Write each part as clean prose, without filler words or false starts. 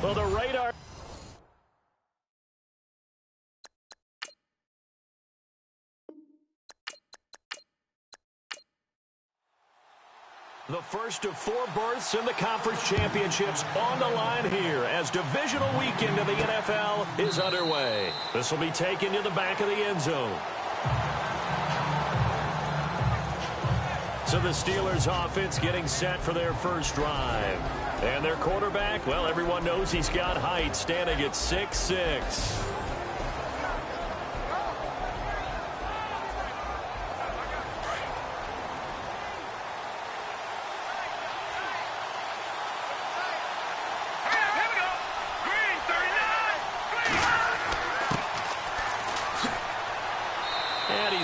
Well, the radar. The first of 4 berths in the conference championships on the line here as divisional weekend of the NFL is underway. This will be taken to the back of the end zone. So the Steelers offense getting set for their first drive. And their quarterback, well, everyone knows he's got height, standing at 6'6".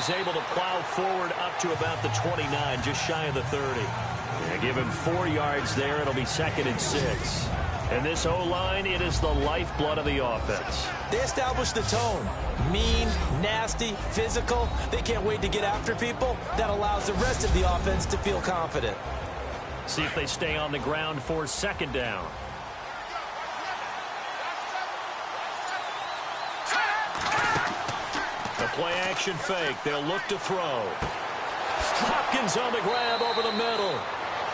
Able to plow forward up to about the 29, just shy of the 30. Yeah, give him 4 yards there. It'll be 2nd and 6. And this O-line, it is the lifeblood of the offense. They establish the tone. Mean, nasty, physical. They can't wait to get after people. That allows the rest of the offense to feel confident. See if they stay on the ground for 2nd down. Play-action fake. They'll look to throw. Hopkins on the grab over the middle.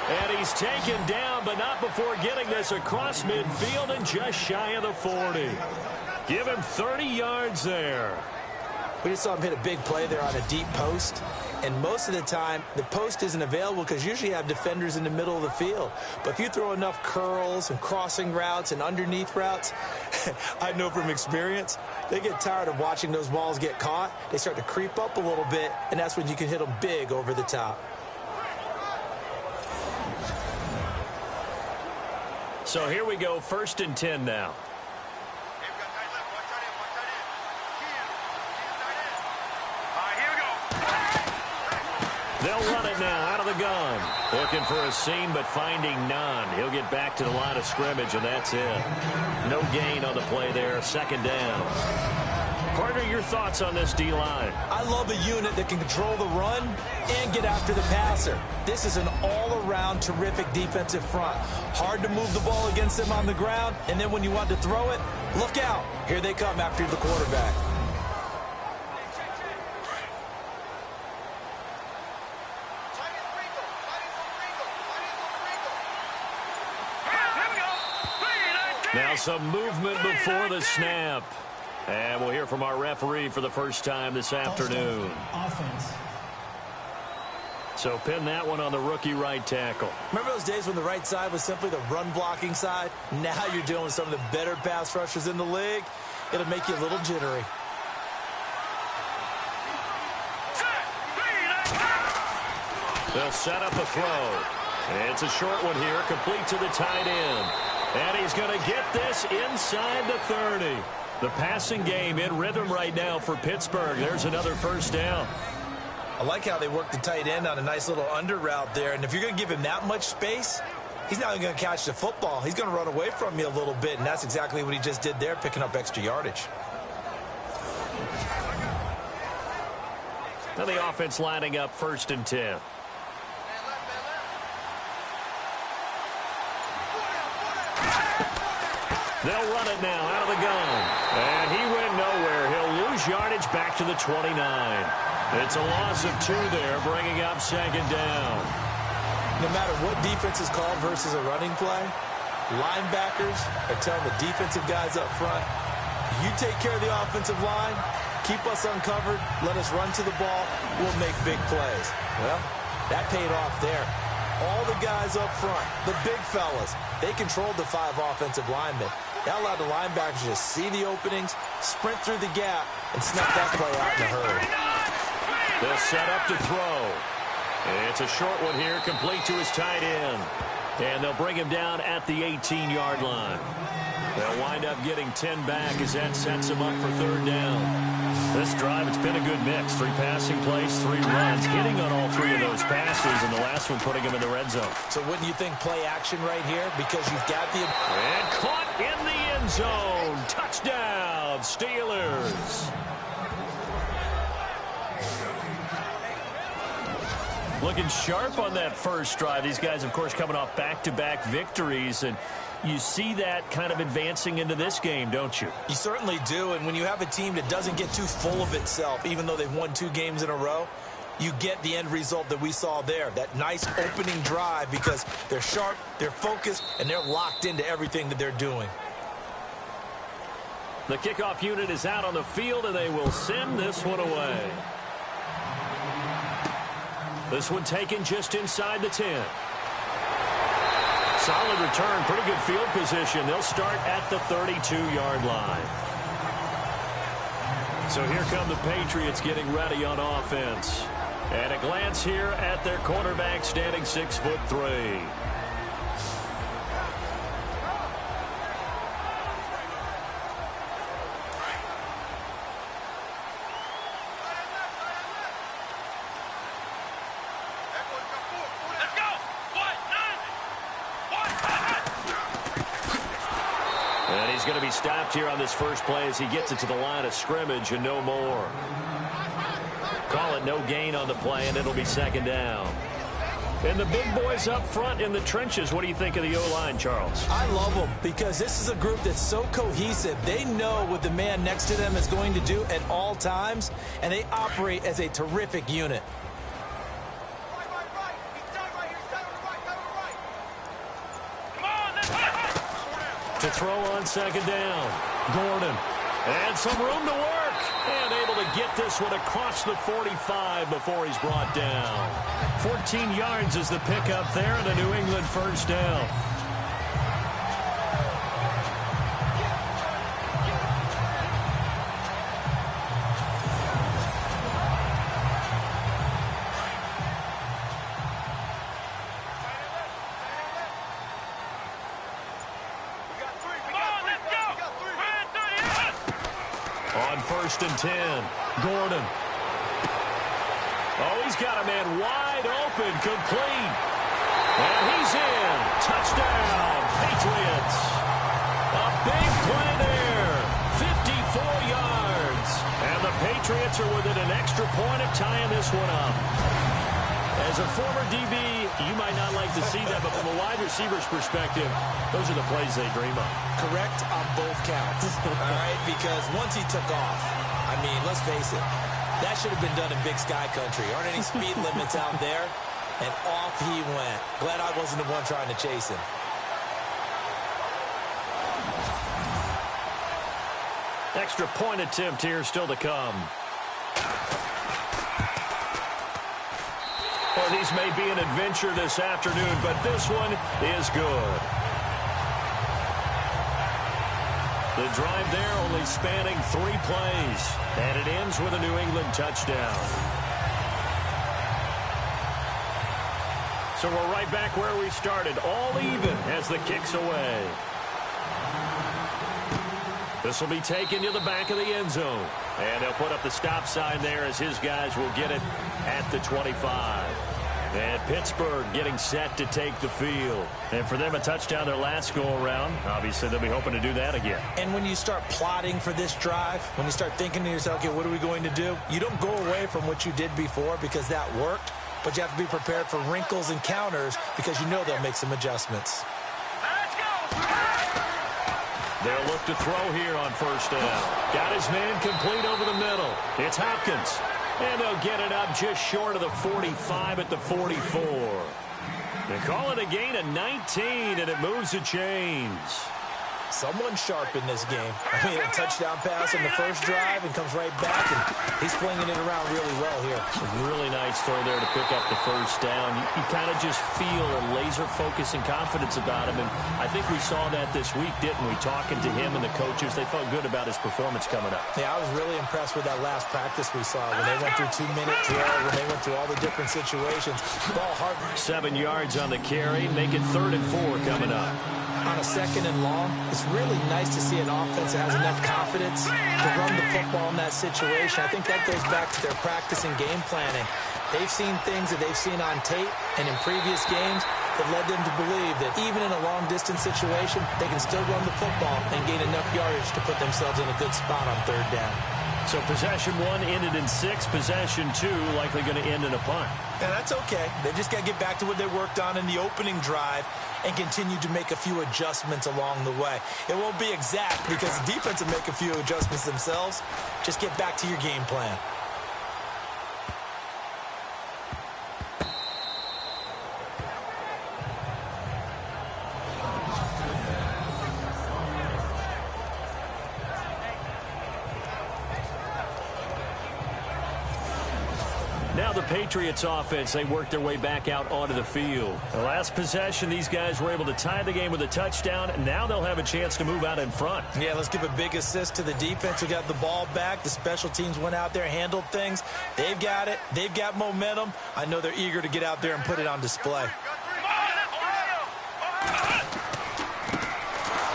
And he's taken down, but not before getting this across midfield and just shy of the 40. Give him 30 yards there. We just saw him hit a big play there on a deep post. And most of the time, the post isn't available because usually you have defenders in the middle of the field. But if you throw enough curls and crossing routes and underneath routes, I know from experience, they get tired of watching those balls get caught. They start to creep up a little bit, and that's when you can hit them big over the top. So here we go, 1st and 10 now. They'll run it now out of the gun. Looking for a seam, but finding none. He'll get back to the line of scrimmage, and that's it. No gain on the play there. 2nd down. Partner, your thoughts on this D-line? I love a unit that can control the run and get after the passer. This is an all-around terrific defensive front. Hard to move the ball against them on the ground, and then when you want to throw it, look out. Here they come after the quarterback. Now some movement before the snap. And we'll hear from our referee for the first time this afternoon. Offense. So pin that one on the rookie right tackle. Remember those days when the right side was simply the run-blocking side? Now you're dealing with some of the better pass rushers in the league. It'll make you a little jittery. They'll set up a throw. It's a short one here, complete to the tight end. And he's going to get this inside the 30. The passing game in rhythm right now for Pittsburgh. There's another 1st down. I like how they work the tight end on a nice little under route there. And if you're going to give him that much space, he's not even going to catch the football. He's going to run away from you a little bit, and that's exactly what he just did there, picking up extra yardage. Now the offense lining up 1st and 10. They'll run it now out of the gun. And he went nowhere. He'll lose yardage back to the 29. It's a loss of 2 there, bringing up 2nd down. No matter what defense is called versus a running play, linebackers are telling the defensive guys up front, you take care of the offensive line, keep us uncovered, let us run to the ball, we'll make big plays. Well, that paid off there. All the guys up front, the big fellas, they controlled the 5 offensive linemen. That allowed the linebackers to just see the openings, sprint through the gap, and snuff that play out in a hurry. They'll set up to throw. It's a short one here, complete to his tight end. And they'll bring him down at the 18-yard line. They'll wind up getting 10 back as that sets him up for 3rd down. This drive, it's been a good mix. 3 passing plays, 3 runs, hitting on all 3 of those passes, and the last one putting him in the red zone. So wouldn't you think play action right here? Because you've got the... And caught in the end zone. Touchdown, Steelers. Looking sharp on that first drive. These guys, of course, coming off back-to-back victories, and you see that kind of advancing into this game, don't you? You certainly do, and when you have a team that doesn't get too full of itself, even though they've won 2 games in a row, you get the end result that we saw there, that nice opening drive, because they're sharp, they're focused, and they're locked into everything that they're doing. The kickoff unit is out on the field, and they will send this one away. This one taken just inside the 10. Solid return, pretty good field position. They'll start at the 32-yard line. So here come the Patriots getting ready on offense. And a glance here at their quarterback, standing 6'3". And he's going to be stopped here on this first play as he gets it to the line of scrimmage and no more. Call it no gain on the play, and it'll be second down. And the big boys up front in the trenches, what do you think of the O-line, Charles? I love them because this is a group that's so cohesive. They know what the man next to them is going to do at all times, and they operate as a terrific unit. To throw on second down. Gordon. And some room to work. And able to get this one across the 45 before he's brought down. 14 yards is the pickup there, and a New England first down. On 1st and 10, Gordon. Oh, he's got a man wide open, complete. And he's in. Touchdown, Patriots. A big play there. 54 yards. And the Patriots are within an extra point of tying this one up. As a former DB, you might not like to see that, but from a wide receiver's perspective, those are the plays they dream of. Correct on both counts, all right? Because once he took off, I mean, let's face it, that should have been done in Big Sky Country. Aren't any speed limits out there? And off he went. Glad I wasn't the one trying to chase him. Extra point attempt here still to come. Well, these may be an adventure this afternoon, but this one is good. The drive there only spanning 3 plays, and it ends with a New England touchdown. So we're right back where we started, all even as the kick's away. This will be taken to the back of the end zone. And they'll put up the stop sign there as his guys will get it at the 25. And Pittsburgh getting set to take the field. And for them, a touchdown their last go-around. Obviously, they'll be hoping to do that again. And when you start plotting for this drive, when you start thinking to yourself, okay, what are we going to do? You don't go away from what you did before because that worked. But you have to be prepared for wrinkles and counters because you know they'll make some adjustments. They'll look to throw here on 1st down. Got his man complete over the middle. It's Hopkins. And they'll get it up just short of the 45 at the 44. They call it a gain of 19, and it moves the chains. Someone sharp in this game. I mean, a touchdown pass on the first drive and comes right back, and he's flinging it around really well here. Really nice throw there to pick up the first down. You kind of just feel a laser focus and confidence about him, and I think we saw that this week, didn't we? Talking to him and the coaches, they felt good about his performance coming up. Yeah, I was really impressed with that last practice we saw when they went through 2-minute drill, when they went through all the different situations. Ball hard. 7 yards on the carry, make it 3rd and 4 coming up. On a 2nd and long, it's really nice to see an offense that has enough confidence to run the football in that situation. I think that goes back to their practice and game planning. They've seen things that they've seen on tape and in previous games that led them to believe that even in a long-distance situation, they can still run the football and gain enough yardage to put themselves in a good spot on 3rd down. So possession one ended in 6. Possession 2 likely going to end in a punt. And that's okay. They just got to get back to what they worked on in the opening drive and continue to make a few adjustments along the way. It won't be exact because the defense will make a few adjustments themselves. Just get back to your game plan. Now the Patriots offense, they work their way back out onto the field. The last possession, these guys were able to tie the game with a touchdown. Now they'll have a chance to move out in front. Yeah, let's give a big assist to the defense who got the ball back. The special teams went out there, handled things. They've got it. They've got momentum. I know they're eager to get out there and put it on display.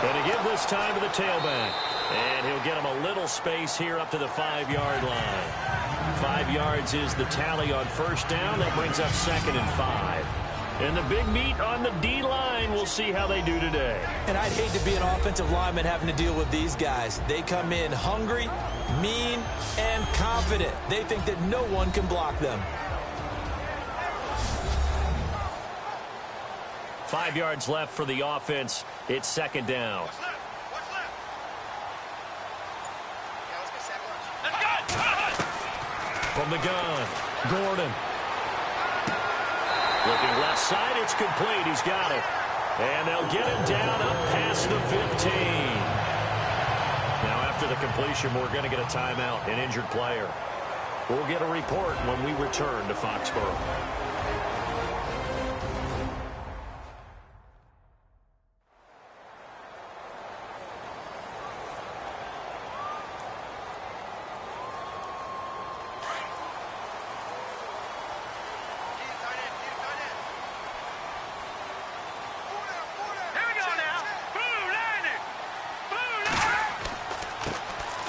Going to give this time to the tailback. And he'll get him a little space here up to the 5-yard line. 5 yards is the tally on first down. That brings up 2nd and 5. And the big meat on the D-line. We'll see how they do today. And I'd hate to be an offensive lineman having to deal with these guys. They come in hungry, mean, and confident. They think that no one can block them. 5 yards left for the offense. It's 2nd down. From the gun, Gordon. Looking left side, it's complete. He's got it. And they'll get him down up past the 15. Now, after the completion, we're going to get a timeout, an injured player. We'll get a report when we return to Foxborough.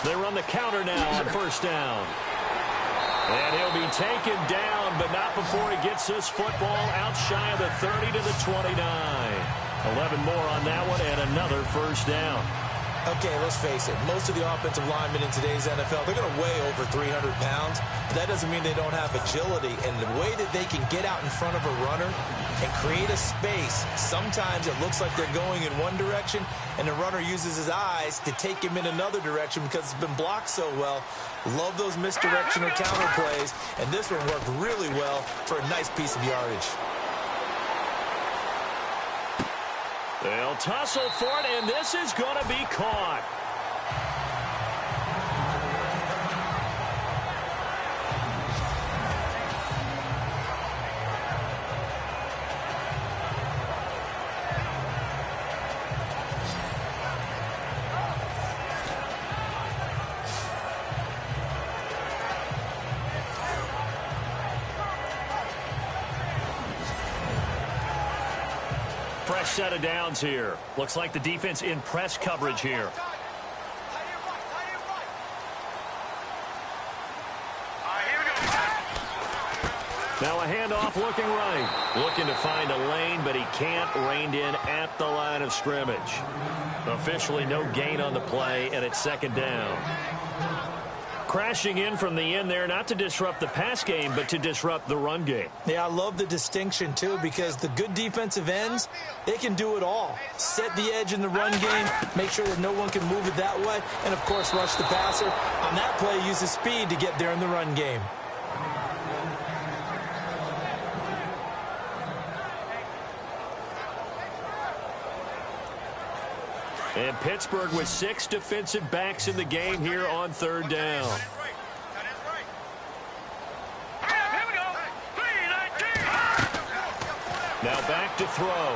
They run the counter now on first down. And he'll be taken down, but not before he gets this football out shy of the 30 to the 29. 11 more on that one and another first down. Okay, let's face it. Most of the offensive linemen in today's NFL, they're going to weigh over 300 pounds. But that doesn't mean they don't have agility. And the way that they can get out in front of a runner and create a space, sometimes it looks like they're going in one direction, and the runner uses his eyes to take him in another direction because it's been blocked so well. Love those misdirection or counter plays, and this one worked really well for a nice piece of yardage. They'll tussle for it, and this is going to be caught. Fresh set of downs here. Looks like the defense in press coverage here. Now a handoff looking right. Looking to find a lane, but he can't. Reined in at the line of scrimmage. Officially no gain on the play, and it's 2nd down. Crashing in from the end there, not to disrupt the pass game, but to disrupt the run game. Yeah, I love the distinction, too, because the good defensive ends, they can do it all. Set the edge in the run game, make sure that no one can move it that way, and, of course, rush the passer. On that play, use his speed to get there in the run game. And Pittsburgh with 6 defensive backs in the game here on 3rd down. Now back to throw.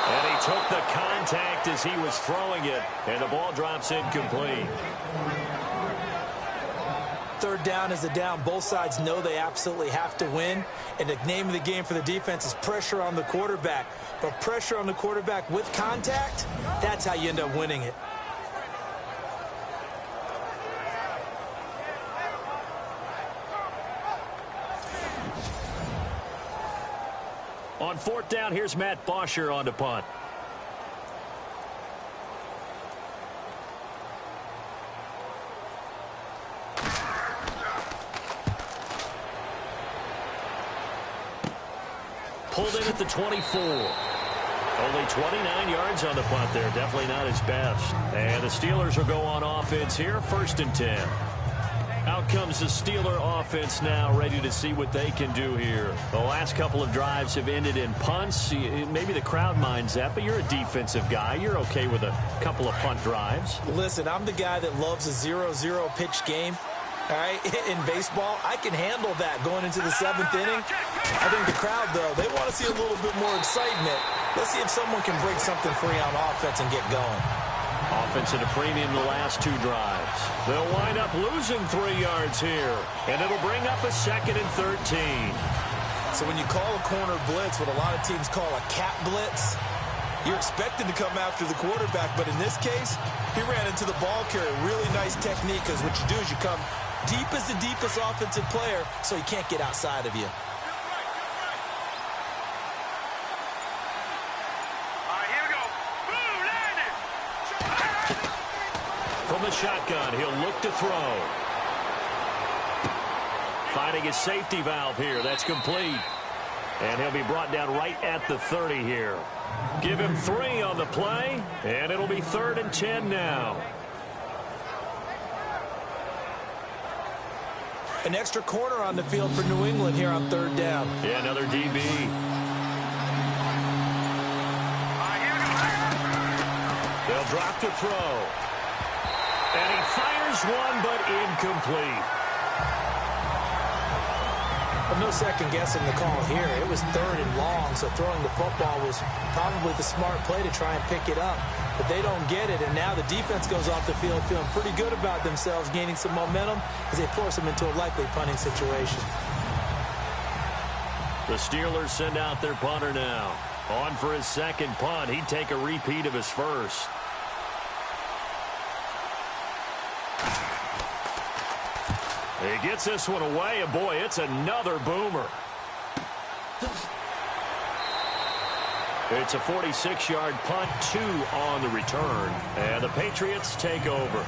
And he took the contact as he was throwing it, and the ball drops incomplete. 3rd down is a down. Both sides know they absolutely have to win. And the name of the game for the defense is pressure on the quarterback. But pressure on the quarterback with contact, that's how you end up winning it. On 4th down, here's Matt Bosher on to punt. pulled in at the 24. Only 29 yards on the punt there. Definitely not his best. And the Steelers will go on offense here, 1st and 10. Out comes the Steeler offense now, ready to see what they can do here. The last couple of drives have ended in punts. Maybe the crowd minds that, but you're a defensive guy. You're okay with a couple of punt drives. Listen, I'm the guy that loves a 0-0 pitch game. All right, in baseball, I can handle that going into the 7th inning. I think the crowd, though, they want to see a little bit more excitement. Let's see if someone can break something free on offense and get going. Offense at a premium the last 2 drives. They'll wind up losing 3 yards here, and it'll bring up a 2nd and 13. So when you call a corner blitz, what a lot of teams call a cat blitz, you're expected to come after the quarterback, but in this case, he ran into the ball carrier. Really nice technique, because what you do is you come deep as the deepest offensive player, so he can't get outside of you. From the shotgun, he'll look to throw. Finding his safety valve here. That's complete. And he'll be brought down right at the 30 here. Give him 3 on the play, and it'll be 3rd and 10 now. An extra corner on the field for New England here on 3rd down. Yeah, another DB. They'll drop to throw. And he fires one, but incomplete. Well, no second guessing the call here. It was 3rd and long, so throwing the football was probably the smart play to try and pick it up. But they don't get it, and now the defense goes off the field feeling pretty good about themselves, gaining some momentum as they force them into a likely punting situation. The Steelers send out their punter now. On for his 2nd punt. He'd take a repeat of his first. He gets this one away, and boy, it's another boomer. It's a 46-yard punt, 2 on the return, and the Patriots take over.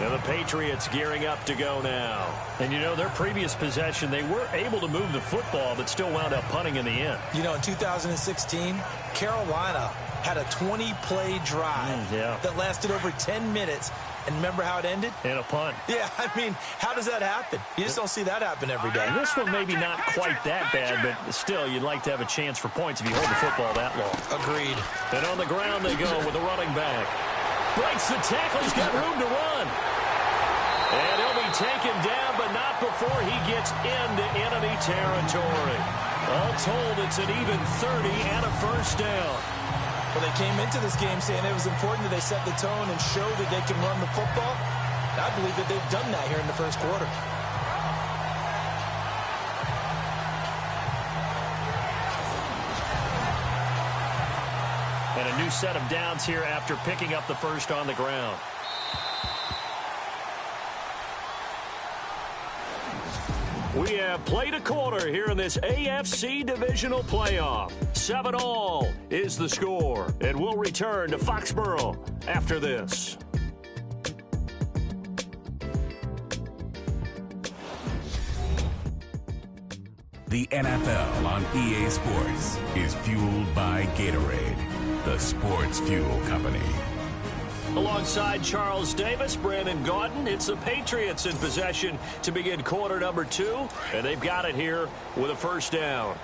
And the Patriots gearing up to go now. And, you know, their previous possession, they were able to move the football, but still wound up punting in the end. You know, in 2016, Carolina had a 20-play drive that lasted over 10 minutes. And remember how it ended? In a punt. Yeah, I mean, how does that happen? You just don't see that happen every day. And this one maybe not quite that bad, but still, you'd like to have a chance for points if you hold the football that long. Agreed. And on the ground they go with the running back. Breaks the tackle. He's got room to run. And he'll be taken down, but not before he gets into enemy territory. All told, it's an even 30 and a first down. Well, they came into this game saying it was important that they set the tone and show that they can run the football. I believe that they've done that here in the first quarter. And a new set of downs here after picking up the first on the ground. We have played a quarter here in this AFC Divisional playoff. 7-all is the score. And we'll return to Foxborough after this. The NFL on EA Sports is fueled by Gatorade, the sports fuel company. Alongside Charles Davis, Brandon Gaudin, it's the Patriots in possession to begin quarter number 2, and they've got it here with a first down.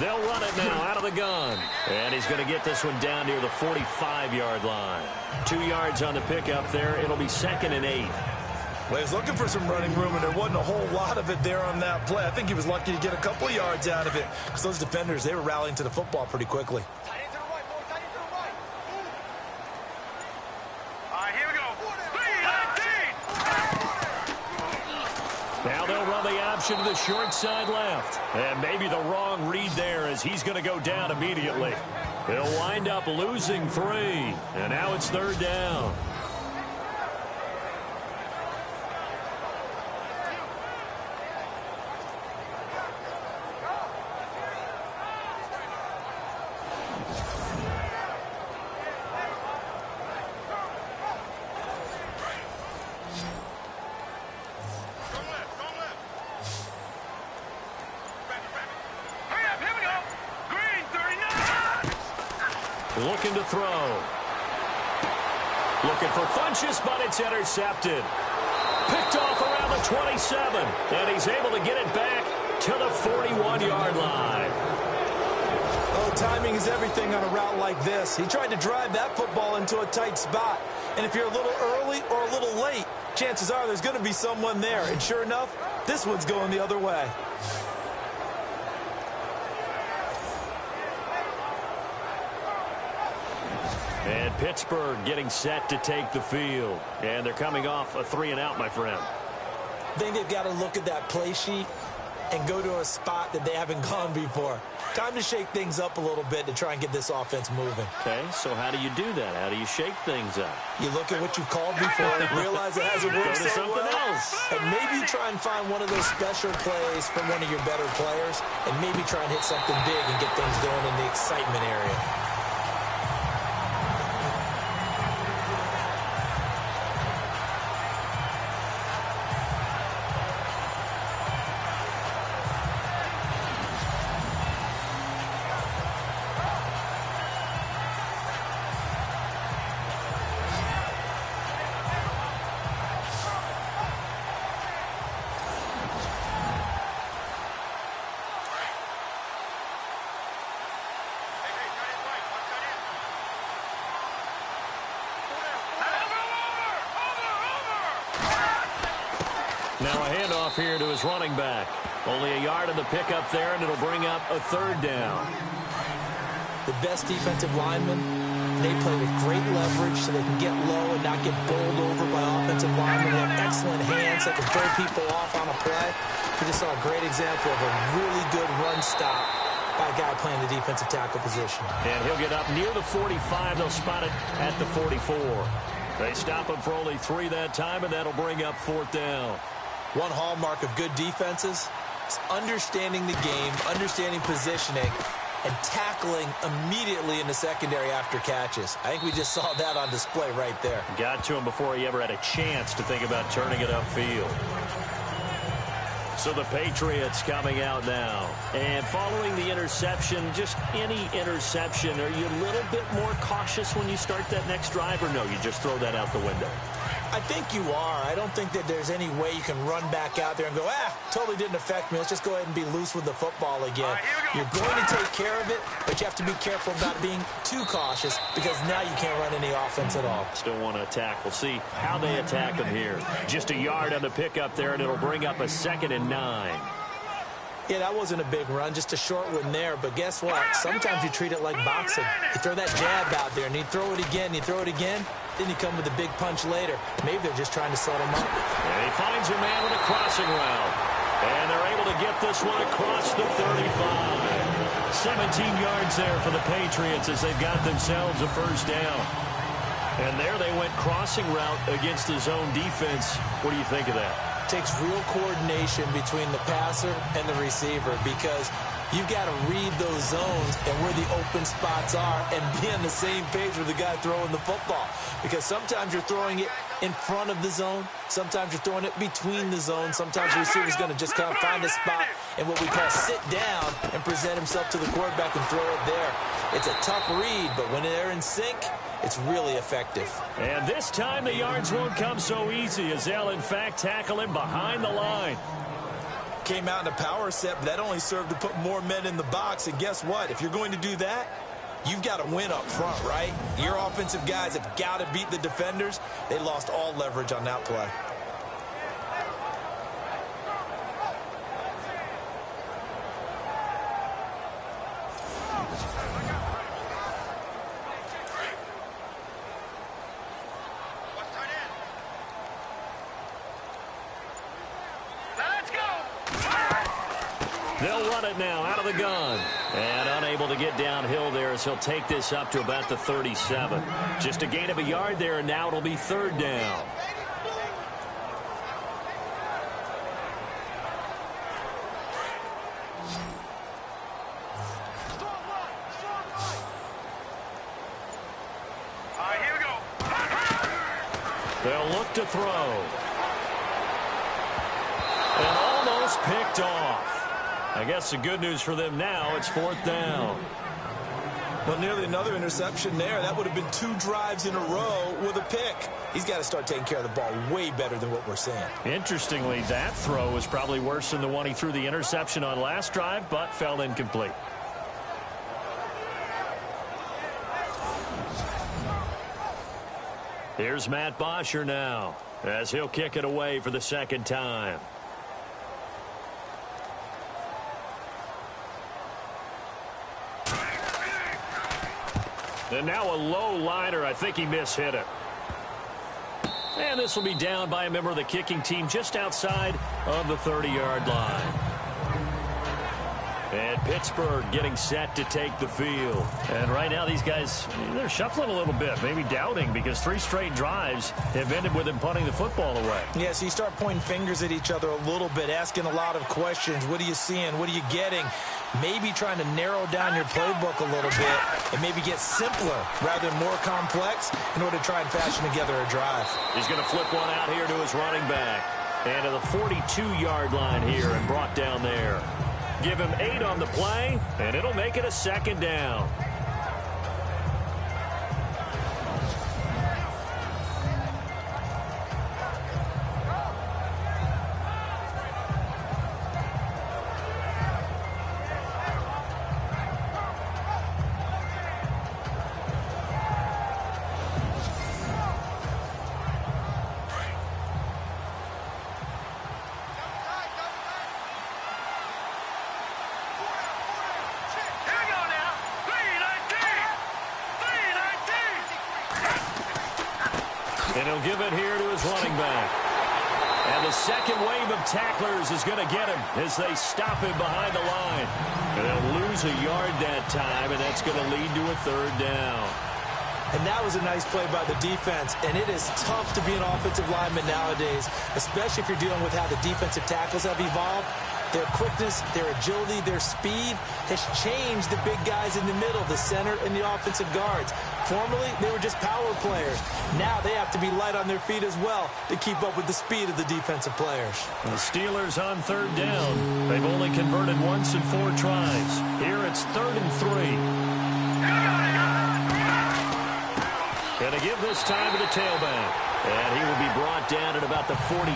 They'll run it now out of the gun, and he's going to get this one down near the 45-yard line. 2 yards on the pickup there. It'll be 2nd and 8. Well, he's looking for some running room, and there wasn't a whole lot of it there on that play. I think he was lucky to get a couple of yards out of it because those defenders, they were rallying to the football pretty quickly. Now they'll run the option to the short side left. And maybe the wrong read there as he's going to go down immediately. They'll wind up losing 3. And now it's 3rd down. Looking to throw. Looking for Funchess, but it's intercepted. Picked off around the 27, and he's able to get it back to the 41-yard line. Oh, timing is everything on a route like this. He tried to drive that football into a tight spot. And if you're a little early or a little late, chances are there's going to be someone there. And sure enough, this one's going the other way. And Pittsburgh getting set to take the field. And they're coming off a 3-and-out, my friend. I think they've got to look at that play sheet and go to a spot that they haven't gone before. Time to shake things up a little bit to try and get this offense moving. Okay, so how do you do that? How do you shake things up? You look at what you've called before and realize it hasn't worked Go to so something well. else. And maybe you try and find one of those special plays from one of your better players and maybe try and hit something big and get things going in the excitement area. Now a handoff here to his running back. Only a yard in the pickup there, and it'll bring up a 3rd down. The best defensive linemen, they play with great leverage so they can get low and not get bowled over by offensive linemen. They have excellent hands that can throw people off on a play. We just saw a great example of a really good run stop by a guy playing the defensive tackle position. And he'll get up near the 45. They'll spot it at the 44. They stop him for only 3 that time, and that'll bring up 4th down. One hallmark of good defenses is understanding the game, understanding positioning, and tackling immediately in the secondary after catches. I think we just saw that on display right there. Got to him before he ever had a chance to think about turning it upfield. So the Patriots coming out now. And following the interception, just any interception, are you a little bit more cautious when you start that next drive, or no, you just throw that out the window? I think you are. I don't think that there's any way you can run back out there and go, totally didn't affect me. Let's just go ahead and be loose with the football again. You're going to take care of it, but you have to be careful about being too cautious because now you can't run any offense at all. Still want to attack. We'll see how they attack him here. Just a yard on the pickup there, and it'll bring up a 2nd and 9. Yeah, that wasn't a big run, just a short one there. But guess what? Sometimes you treat it like boxing. You throw that jab out there, and you throw it again, you throw it again, then you come with a big punch later. Maybe they're just trying to set him up. And he finds a man with a crossing route. And they're able to get this one across the 35. 17 yards there for the Patriots as they've got themselves a 1st down. And there they went crossing route against the zone defense. What do you think of that? Takes real coordination between the passer and the receiver because you've got to read those zones and where the open spots are and be on the same page with the guy throwing the football. Because sometimes you're throwing it in front of the zone. Sometimes you're throwing it between the zones. Sometimes the receiver's going to just kind of find a spot and what we call sit down and present himself to the quarterback and throw it there. It's a tough read, but when they're in sync, it's really effective. And this time the yards won't come so easy as they'll, in fact, tackle him behind the line. Came out in a power set, but that only served to put more men in the box. And guess what? If you're going to do that, you've got to win up front, right? Your offensive guys have got to beat the defenders. They lost all leverage on that play. They'll run it now out of the gun. And unable to get downhill there as he'll take this up to about the 37. Just a gain of a yard there, and now it'll be 3rd down. Here we go. They'll look to throw. And almost picked off. I guess the good news for them now, it's 4th down. Well, nearly another interception there. That would have been 2 drives in a row with a pick. He's got to start taking care of the ball way better than what we're seeing. Interestingly, that throw was probably worse than the one he threw the interception on last drive, but fell incomplete. Here's Matt Bosher now, as he'll kick it away for the second time. And now a low liner. I think he mishit it. And this will be down by a member of the kicking team just outside of the 30-yard line. And Pittsburgh getting set to take the field. And right now these guys, they're shuffling a little bit, maybe doubting, because 3 straight drives have ended with them punting the football away. Yeah, so you start pointing fingers at each other a little bit, asking a lot of questions. What are you seeing? What are you getting? Maybe trying to narrow down your playbook a little bit and maybe get simpler rather than more complex in order to try and fashion together a drive. He's going to flip one out here to his running back. And to the 42-yard line here and brought down there. Give him 8 on the play, and it'll make it a second down. And he'll give it here to his running back. And the second wave of tacklers is going to get him as they stop him behind the line. And they'll lose a yard that time, and that's going to lead to a third down. And that was a nice play by the defense. And it is tough to be an offensive lineman nowadays, especially if you're dealing with how the defensive tackles have evolved. Their quickness, their agility, their speed has changed the big guys in the middle, the center, and the offensive guards. Formerly, they were just power players. Now they have to be light on their feet as well to keep up with the speed of the defensive players. The Steelers on third down. They've only converted once in 4 tries. Here it's 3rd and 3. And to give this time to the tailback. And he will be brought down at about the 43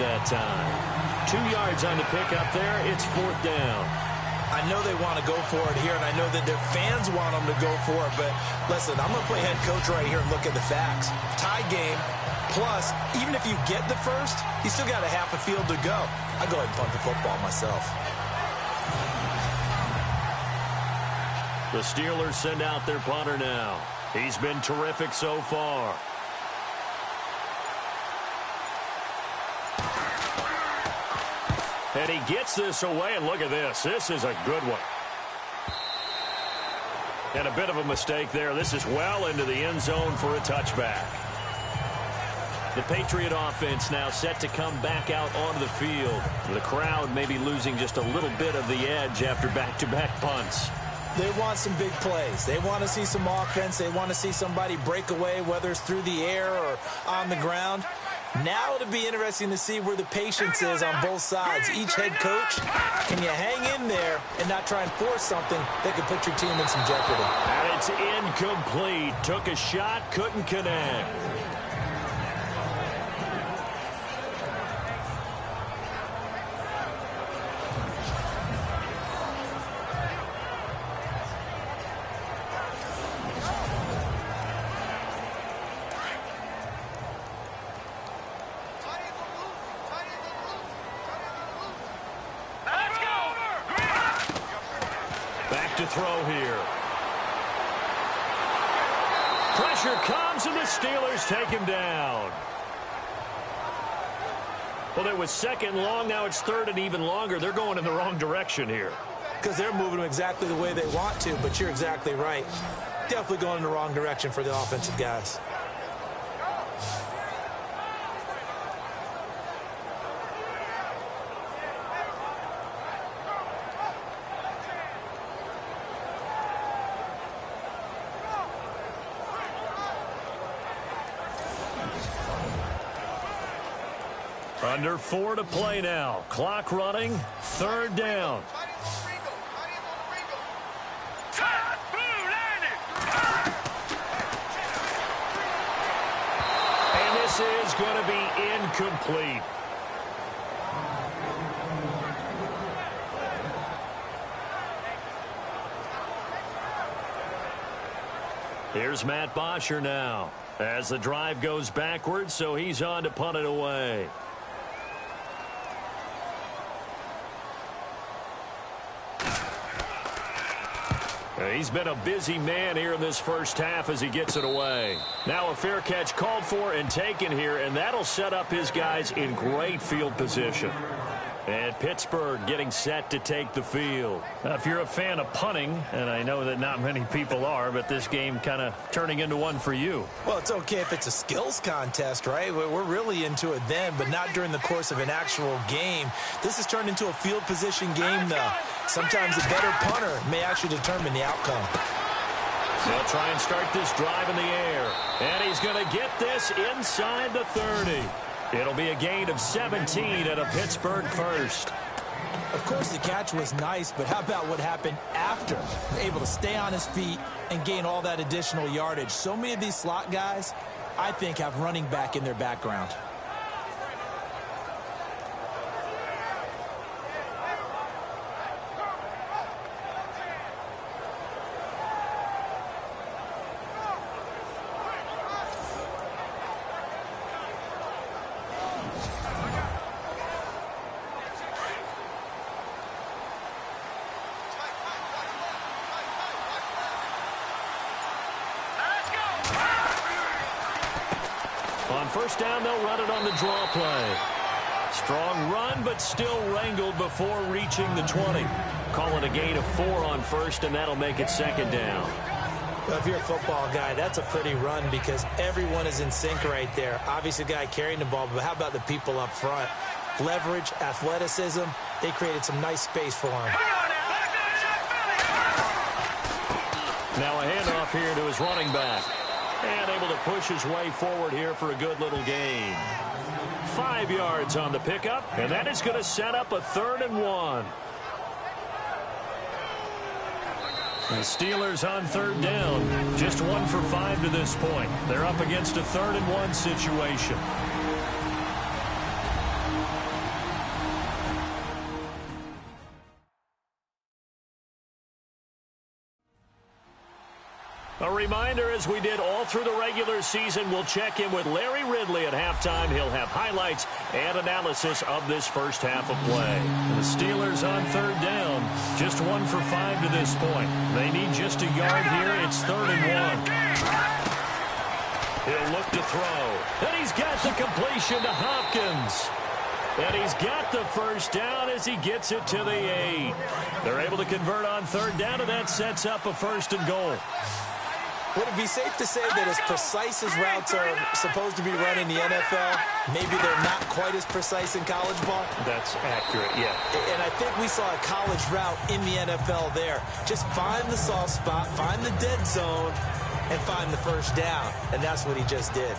that time. 2 yards on the pickup there. It's 4th down. I know they want to go for it here, and I know that their fans want them to go for it. But listen, I'm going to play head coach right here and look at the facts. Tie game, plus, even if you get the first, you still got a half a field to go. I go ahead and punt the football myself. The Steelers send out their punter now. He's been terrific so far. And he gets this away, and look at this. This is a good one. And a bit of a mistake there. This is well into the end zone for a touchback. The Patriot offense now set to come back out onto the field. The crowd may be losing just a little bit of the edge after back-to-back punts. They want some big plays. They want to see some offense. They want to see somebody break away, whether it's through the air or on the ground. Now it'll be interesting to see where the patience is on both sides. Each head coach, can you hang in there and not try and force something that could put your team in some jeopardy? And it's incomplete. Took a shot, couldn't connect. To throw here. Pressure comes, and the Steelers take him down. Well, it was 2nd long. Now it's 3rd and even longer. They're going in the wrong direction here. Because they're moving exactly the way they want to, but you're exactly right. Definitely going in the wrong direction for the offensive guys. Under 4 to play now. Clock running. 3rd down. This is going to be incomplete. Here's Matt Bosher now as the drive goes backwards, so he's on to punt it away. He's been a busy man here in this first half as he gets it away. Now a fair catch called for and taken here, and that'll set up his guys in great field position. And Pittsburgh getting set to take the field. If you're a fan of punting, and I know that not many people are, but this game kind of turning into one for you. Well, it's okay if it's a skills contest, right? We're really into it then, but not during the course of an actual game. This has turned into a field position game, though. Sometimes a better punter may actually determine the outcome. They'll try and start this drive in the air. And he's going to get this inside the 30. It'll be a gain of 17 and a Pittsburgh first. Of course, the catch was nice, but how about what happened after? Able to stay on his feet and gain all that additional yardage. So many of these slot guys, I think, have running back in their background. On first down, they'll run it on the draw play. Strong run, but still wrangled before reaching the 20. Calling a gain of 4 on first, and that'll make it second down. Well, if you're a football guy, that's a pretty run because everyone is in sync right there. Obviously, the guy carrying the ball, but how about the people up front? Leverage, athleticism, they created some nice space for him. Now a handoff here to his running back. And able to push his way forward here for a good little gain. 5 yards on the pickup, and that is going to set up a 3rd and 1. The Steelers on 3rd down. Just 1 for 5 to this point. They're up against a 3rd and 1 situation. A reminder, as we did all through the regular season, we'll check in with Larry Ridley at halftime. He'll have highlights and analysis of this first half of play. The Steelers on 3rd down, just 1 for 5 to this point. They need just a yard here. It's 3rd and 1. He'll look to throw. And he's got the completion to Hopkins. And he's got the first down as he gets it to the 8. They're able to convert on 3rd down, and that sets up a 1st and goal. Would it be safe to say that as precise as routes are supposed to be run in the NFL, maybe they're not quite as precise in college ball? That's accurate, yeah. And I think we saw a college route in the NFL there. Just find the soft spot, find the dead zone, and find the first down. And that's what he just did.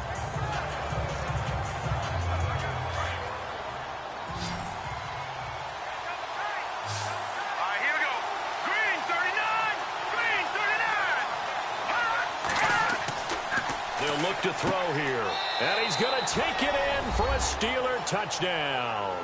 Look to throw here. And he's going to take it in for a Steeler touchdown.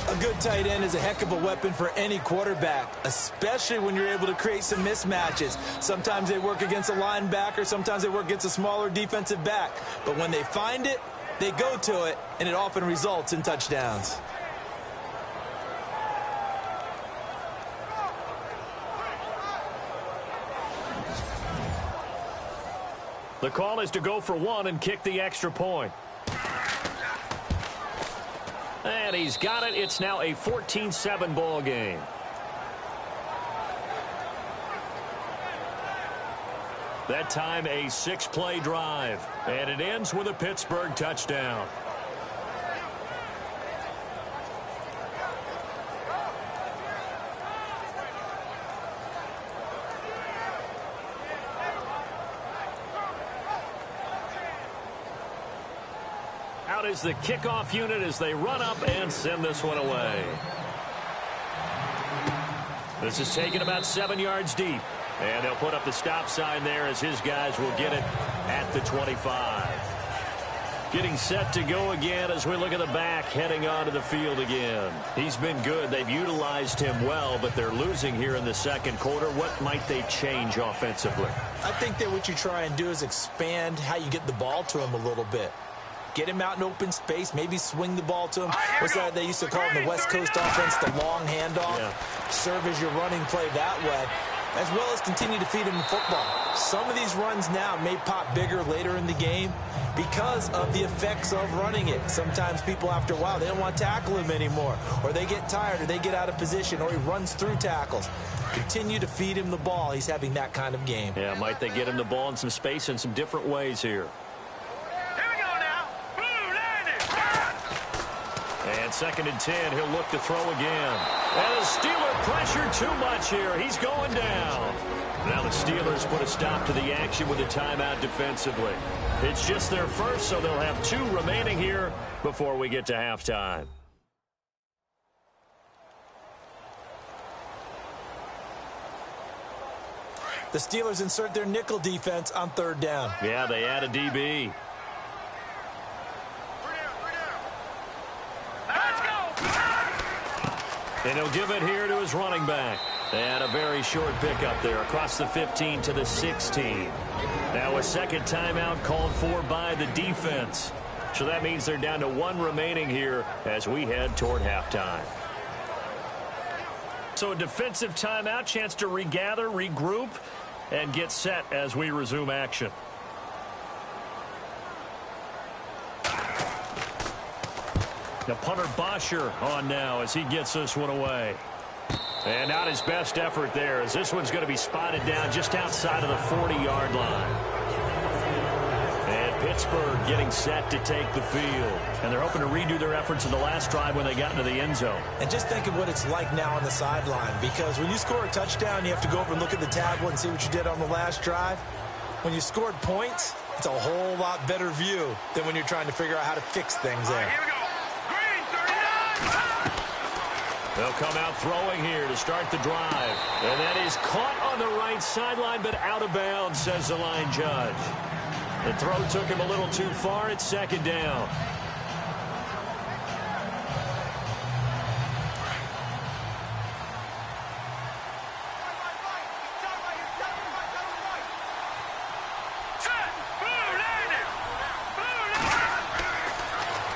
A good tight end is a heck of a weapon for any quarterback, especially when you're able to create some mismatches. Sometimes they work against a linebacker, sometimes they work against a smaller defensive back. But when they find it, they go to it, and it often results in touchdowns. The call is to go for 1 and kick the extra point. And he's got it. It's now a 14-7 ball game. That time a 6-play drive. And it ends with a Pittsburgh touchdown. Out is the kickoff unit as they run up and send this one away. This is taken about 7 yards deep. And they'll put up the stop sign there as his guys will get it at the 25. Getting set to go again as we look at the back heading onto the field again. He's been good. They've utilized him well, but they're losing here in the second quarter. What might they change offensively? I think that what you try and do is expand how you get the ball to him a little bit. Get him out in open space, maybe swing the ball to him. What's that they used to call in the West Coast offense, the long handoff? Yeah. Serve as your running play that way, as well as continue to feed him the football. Some of these runs now may pop bigger later in the game because of the effects of running it. Sometimes people, after a while, they don't want to tackle him anymore, or they get tired, or they get out of position, or he runs through tackles. Continue to feed him the ball. He's having that kind of game. Yeah, might they get him the ball in some space in some different ways here. And 2nd and 10, he'll look to throw again. And the Steeler pressure too much here. He's going down. Now the Steelers put a stop to the action with a timeout defensively. It's just their first, so they'll have 2 remaining here before we get to halftime. The Steelers insert their nickel defense on 3rd down. Yeah, they add a DB. And he'll give it here to his running back. And a very short pickup there across the 15 to the 16. Now a second timeout called for by the defense. So that means they're down to 1 remaining here as we head toward halftime. So a defensive timeout, chance to regather, regroup, and get set as we resume action. The punter Bosher on now as he gets this one away. And not his best effort there as this one's going to be spotted down just outside of the 40-yard line. And Pittsburgh getting set to take the field. And they're hoping to redo their efforts in the last drive when they got into the end zone. And just think of what it's like now on the sideline, because when you score a touchdown, you have to go over and look at the tablet and see what you did on the last drive. When you scored points, it's a whole lot better view than when you're trying to figure out how to fix things there. Here we go. They'll come out throwing here to start the drive. And that is caught on the right sideline, but out of bounds, says the line judge. The throw took him a little too far. It's 2nd down.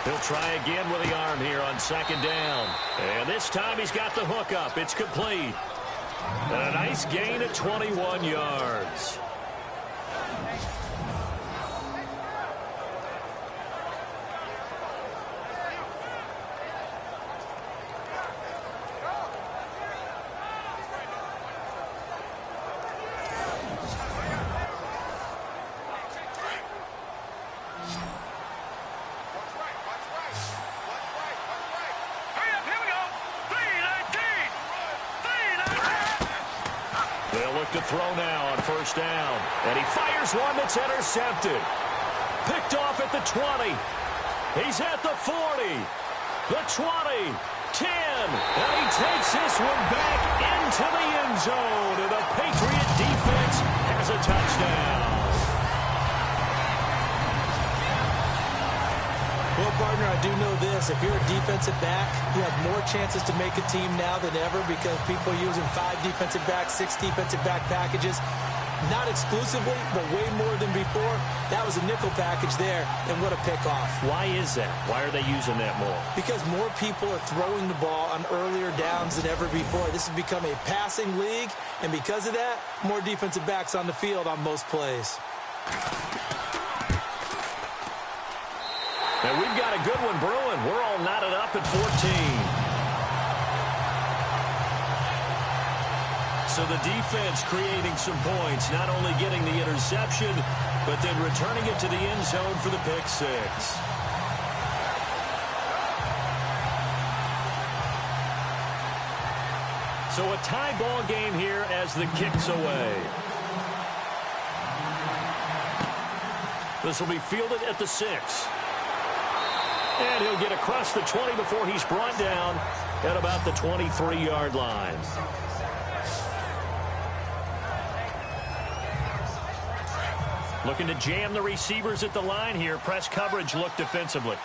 He'll try again with the arm here on 2nd down. And this time he's got the hook up. It's complete. And a nice gain of 21 yards. To throw now on 1st down. And he fires one that's intercepted. Picked off at the 20. He's at the 40. The 20. 10. And he takes this one back into the end zone. And the Patriot defense has a touchdown. Well, partner, I do know this. If you're a defensive back, you have more chances to make a team now than ever because people are using 5 defensive backs, 6 defensive back packages. Not exclusively, but way more than before. That was a nickel package there, and what a pickoff. Why is that? Why are they using that more? Because more people are throwing the ball on earlier downs than ever before. This has become a passing league, and because of that, more defensive backs on the field on most plays. And we've got a good one brewing. We're all knotted up at 14. So the defense creating some points, not only getting the interception, but then returning it to the end zone for the pick 6. So a tie ball game here as the kick's away. This will be fielded at the 6. And he'll get across the 20 before he's brought down at about the 23-yard line. Looking to jam the receivers at the line here. Press coverage look defensively.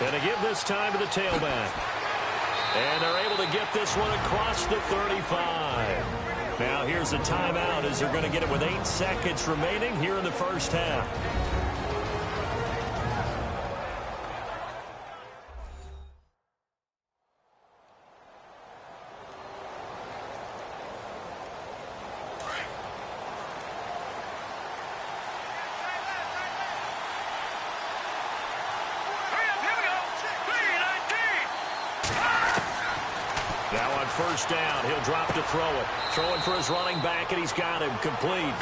And to give this time to the tailback. And they're able to get this one across the 35. Now here's a timeout as they're going to get it with 8 seconds remaining here in the first half. Now on first down, he'll drop to throw it. Throwing for his running back, and he's got him complete.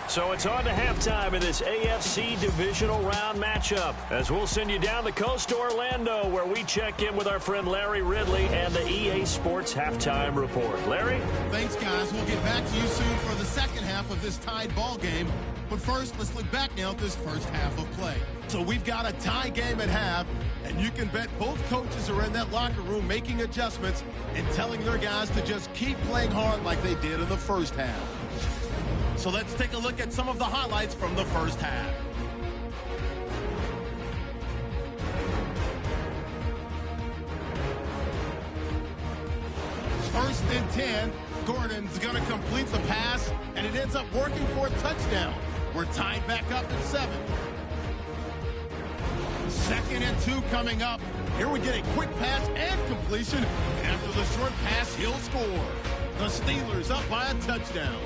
So it's on to halftime in this AFC Divisional Round matchup, as we'll send you down the coast to Orlando, where we check in with our friend Larry Ridley and the EA Sports Halftime Report. Larry? Thanks, guys. We'll get back to you soon for the second half of this tied ball game. But first, let's look back now at this first half of play. So we've got a tie game at half, and you can bet both coaches are in that locker room making adjustments and telling their guys to just keep playing hard like they did in the first half. So let's take a look at some of the highlights from the first half. First and 10, Gordon's going to complete the pass, and it ends up working for a touchdown. We're tied back up at 7. Second and 2 coming up. Here we get a quick pass and completion. After the short pass, he'll score. The Steelers up by a touchdown.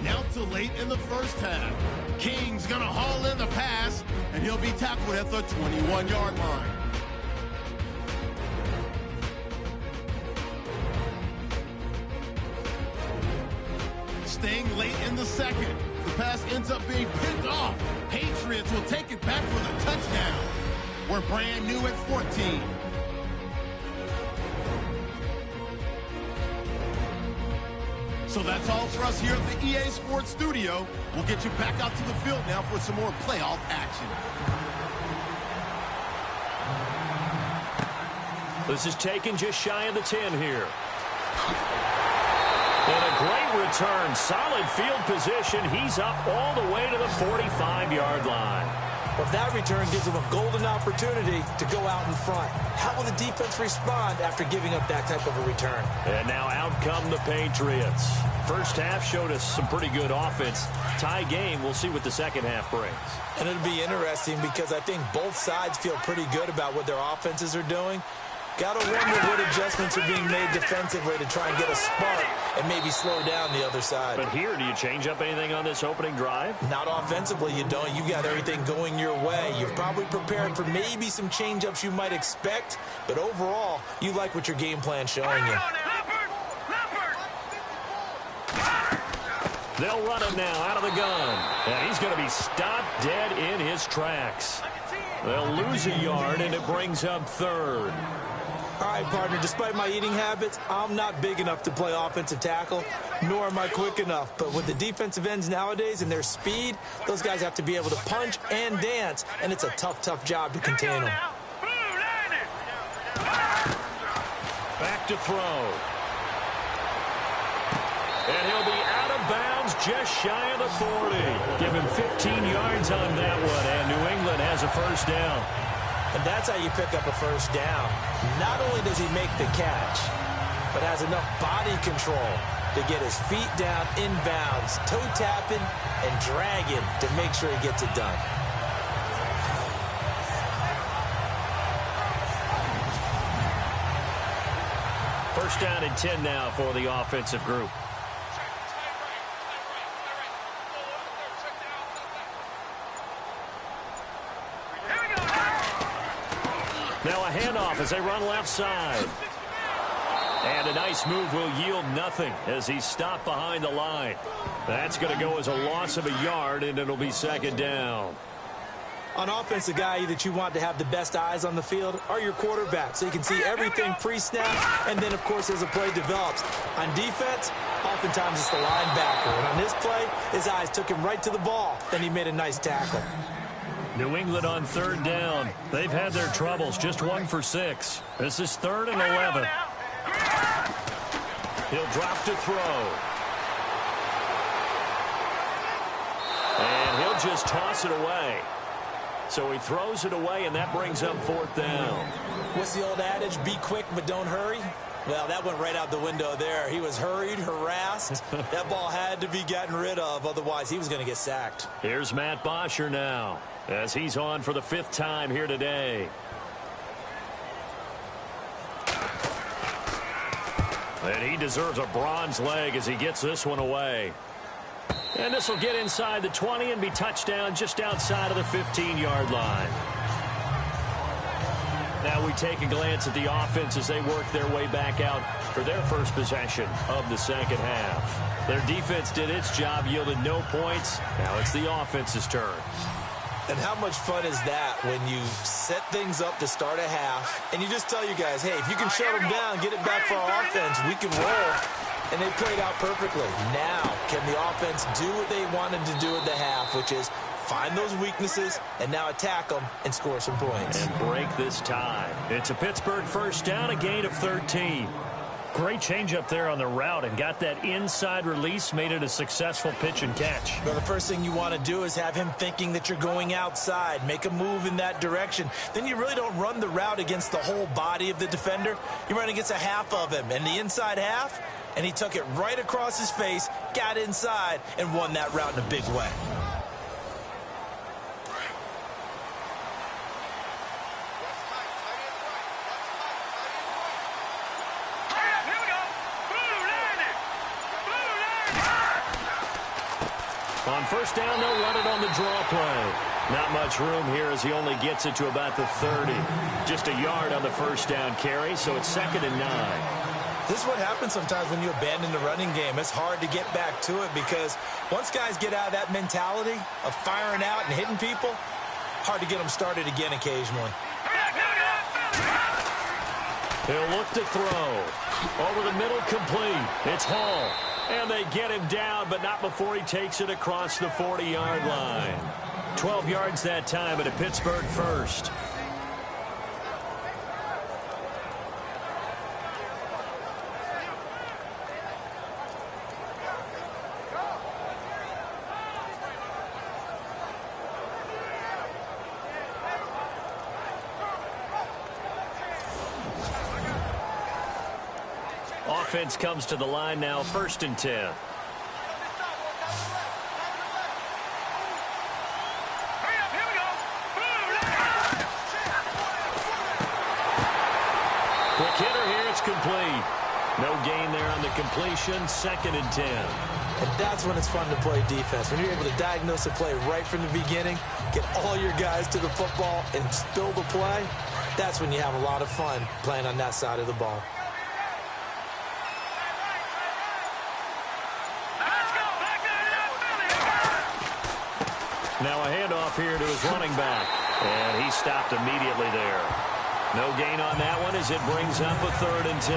Now to late in the first half. King's going to haul in the pass, and he'll be tackled at the 21-yard line. Staying late in the second. The pass ends up being picked off. Patriots will take it back for the touchdown. We're brand new at 14. So that's all for us here at the EA Sports Studio. We'll get you back out to the field now for some more playoff action. This is taken just shy of the 10 here. And a great return. Solid field position. He's up all the way to the 45-yard line. Well, that return gives them a golden opportunity to go out in front. How will the defense respond after giving up that type of a return? And now out come the Patriots. First half showed us some pretty good offense. Tie game, we'll see what the second half brings. And it'll be interesting because I think both sides feel pretty good about what their offenses are doing. Got to wonder what adjustments are being made defensively to try and get a spark and maybe slow down the other side. But here, do you change up anything on this opening drive? Not offensively, you don't. You got everything going your way. You've probably prepared for maybe some change-ups you might expect, but overall, you like what your game plan's showing you. They'll run it now out of the gun. And he's going to be stopped dead in his tracks. They'll lose a yard, and it brings up third. All right, partner, despite my eating habits, I'm not big enough to play offensive tackle, nor am I quick enough. But with the defensive ends nowadays and their speed, those guys have to be able to punch and dance, and it's a tough, tough job to contain them. Back to throw. And he'll be out of bounds just shy of the 40. Give him 15 yards on that one, and New England has a first down. And that's how you pick up a first down. Not only does he make the catch, but has enough body control to get his feet down inbounds, toe tapping and dragging to make sure he gets it done. First down and 10 now for the offensive group. Now a handoff as they run left side. And a nice move will yield nothing as he's stopped behind the line. That's going to go as a loss of a yard, and it'll be second down. On offense, the guy that you want to have the best eyes on the field are your quarterbacks, so you can see everything pre-snap, and then, of course, as the play develops. On defense, oftentimes it's the linebacker. And on this play, his eyes took him right to the ball. Then he made a nice tackle. New England on third down. They've had their troubles, just 1 for 6. This is 3rd and 11. He'll drop to throw. And he'll just toss it away. So he throws it away, and that brings up 4th down. What's the old adage? Be quick, but don't hurry. Well, that went right out the window there. He was hurried, harassed. That ball had to be gotten rid of, otherwise he was going to get sacked. Here's Matt Bosher now, as he's on for the 5th time here today. And he deserves a bronze leg as he gets this one away. And this will get inside the 20 and be touchdown just outside of the 15-yard line. Now we take a glance at the offense as they work their way back out for their first possession of the second half. Their defense did its job, yielded no points. Now it's the offense's turn. And how much fun is that when you set things up to start a half and you just tell you guys, hey, if you can shut them down, get it back for our offense, we can roll. And they played out perfectly. Now, can the offense do what they wanted to do at the half, which is find those weaknesses and now attack them and score some points. And break this tie. It's a Pittsburgh first down, a gain of 13. Great change up there on the route and got that inside release, made it a successful pitch and catch. Well, the first thing you want to do is have him thinking that you're going outside, make a move in that direction. Then you really don't run the route against the whole body of the defender. You run against a half of him, and the inside half, and he took it right across his face, got inside, and won that route in a big way. On first down, they'll run it on the draw play. Not much room here as he only gets it to about the 30. Just a yard on the first down carry, so it's 2nd and 9. This is what happens sometimes when you abandon the running game. It's hard to get back to it because once guys get out of that mentality of firing out and hitting people, hard to get them started again occasionally. He'll look to throw. Over the middle, complete. It's Hall. And they get him down, but not before he takes it across the 40-yard line. 12 yards that time at a Pittsburgh first. Offense comes to the line now, 1st and 10. Quick hitter here, it's complete. No gain there on the completion, 2nd and 10. And that's when it's fun to play defense. When you're able to diagnose a play right from the beginning, get all your guys to the football and spill the play, that's when you have a lot of fun playing on that side of the ball. Now a handoff here to his running back. And he stopped immediately there. No gain on that one as it brings up a 3rd and 10.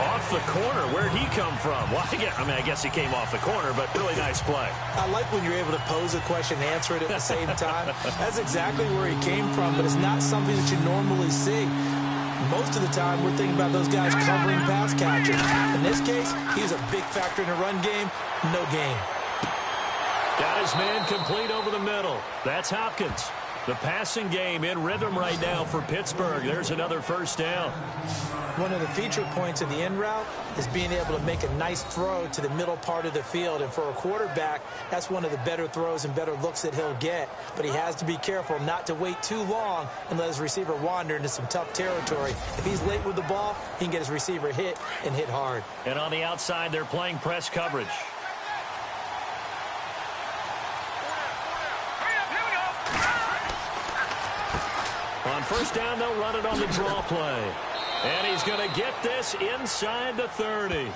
Off the corner. Where'd he come from? Well, I guess he came off the corner, but really nice play. I like when you're able to pose a question and answer it at the same time. That's exactly where he came from, but it's not something that you normally see. Most of the time, we're thinking about those guys covering pass catchers. In this case, he's a big factor in the run game. No gain. Got his man complete over the middle. That's Hopkins. The passing game in rhythm right now for Pittsburgh. There's another first down. One of the feature points of the in route is being able to make a nice throw to the middle part of the field. And for a quarterback, that's one of the better throws and better looks that he'll get. But he has to be careful not to wait too long and let his receiver wander into some tough territory. If he's late with the ball, he can get his receiver hit and hit hard. And on the outside, they're playing press coverage. On first down, they'll run it on the draw play. And he's going to get this inside the 30.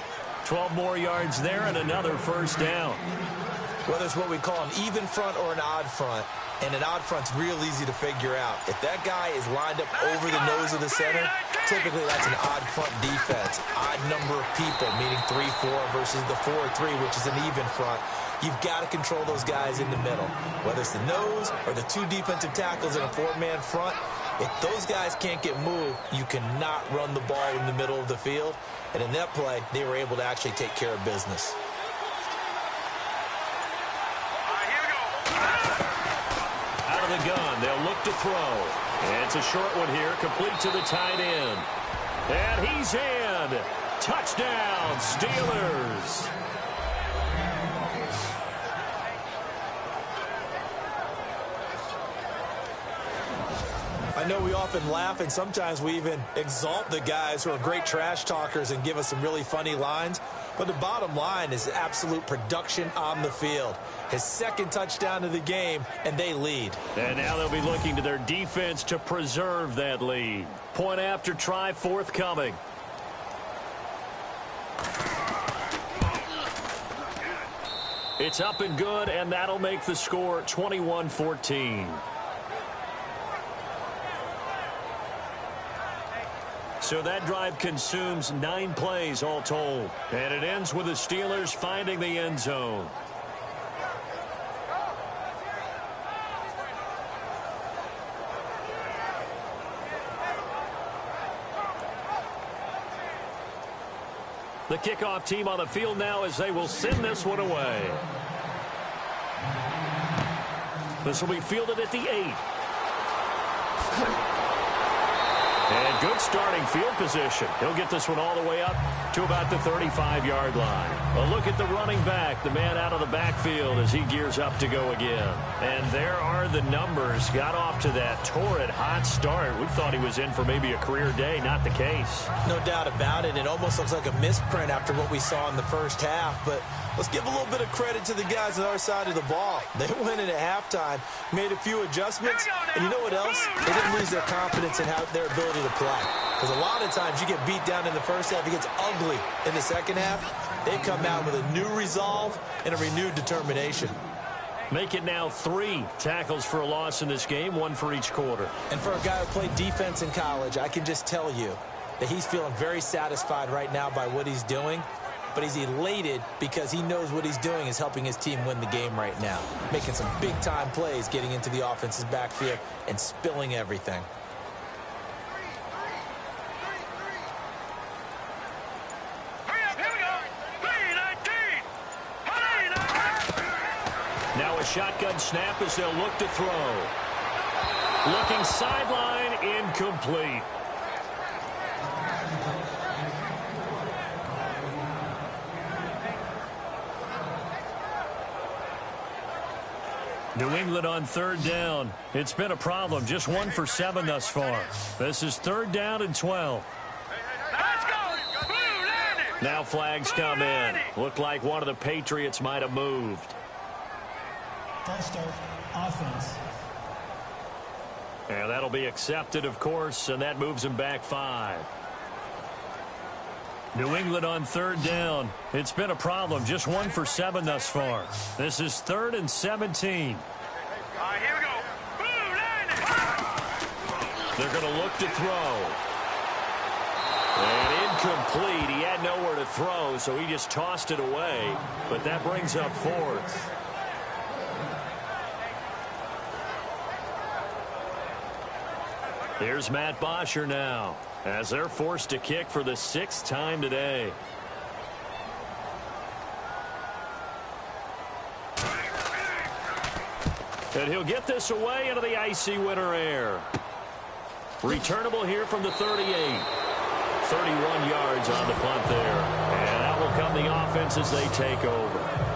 12 more yards there and another first down. Whether it's what we call an even front or an odd front, and an odd front's real easy to figure out. If that guy is lined up over the nose of the center, typically that's an odd front defense. Odd number of people, meaning 3-4 versus the 4-3, which is an even front. you've got to control those guys in the middle. Whether it's the nose or the two defensive tackles in a four-man front, if those guys can't get moved, you cannot run the ball in the middle of the field. And in that play, they were able to actually take care of business. Out of the gun, they'll look to throw. And it's a short one here, complete to the tight end. And he's in. Touchdown, Steelers. I know we often laugh, and sometimes we even exalt the guys who are great trash talkers and give us some really funny lines. But the bottom line is absolute production on the field. His second touchdown of the game, and they lead. And now they'll be looking to their defense to preserve that lead. Point after try forthcoming. It's up and good, and that'll make the score 21-14. So that drive consumes 9 plays all told. And it ends with the Steelers finding the end zone. The kickoff team on the field now as they will send this one away. This will be fielded at the 8. And good starting field position. He'll get this one all the way up to about the 35-yard line. A look at the running back, the man out of the backfield as he gears up to go again. And there are the numbers. Got off to that torrid hot start. We thought he was in for maybe a career day. Not the case. No doubt about it. It almost looks like a misprint after what we saw in the first half. But let's give a little bit of credit to the guys on our side of the ball. They went in at halftime, made a few adjustments, and you know what else? They didn't lose their confidence in their ability to play. Because a lot of times you get beat down in the first half, it gets ugly in the second half. They come out with a new resolve and a renewed determination. Make it now 3 tackles for a loss in this game, 1 for each quarter. And for a guy who played defense in college, I can just tell you that he's feeling very satisfied right now by what he's doing. But he's elated because he knows what he's doing is helping his team win the game right now. Making some big-time plays, getting into the offense's backfield and spilling everything. Now a shotgun snap as they'll look to throw. Looking sideline, incomplete. New England on 3rd down. It's been a problem. Just 1 for 7 thus far. This is 3rd down and 12. Now flags come in. Looked like one of the Patriots might have moved. False start, offense. And that'll be accepted, of course, and that moves him back 5. New England on 3rd down. It's been a problem. Just 1 for 7 thus far. This is 3rd and 17. All right, here we go. They're going to look to throw. And incomplete. He had nowhere to throw, so he just tossed it away. But that brings up 4th. Here's Matt Bosher now, as they're forced to kick for the 6th time today. And he'll get this away into the icy winter air. Returnable here from the 38. 31 yards on the punt there. And that will come the offense as they take over.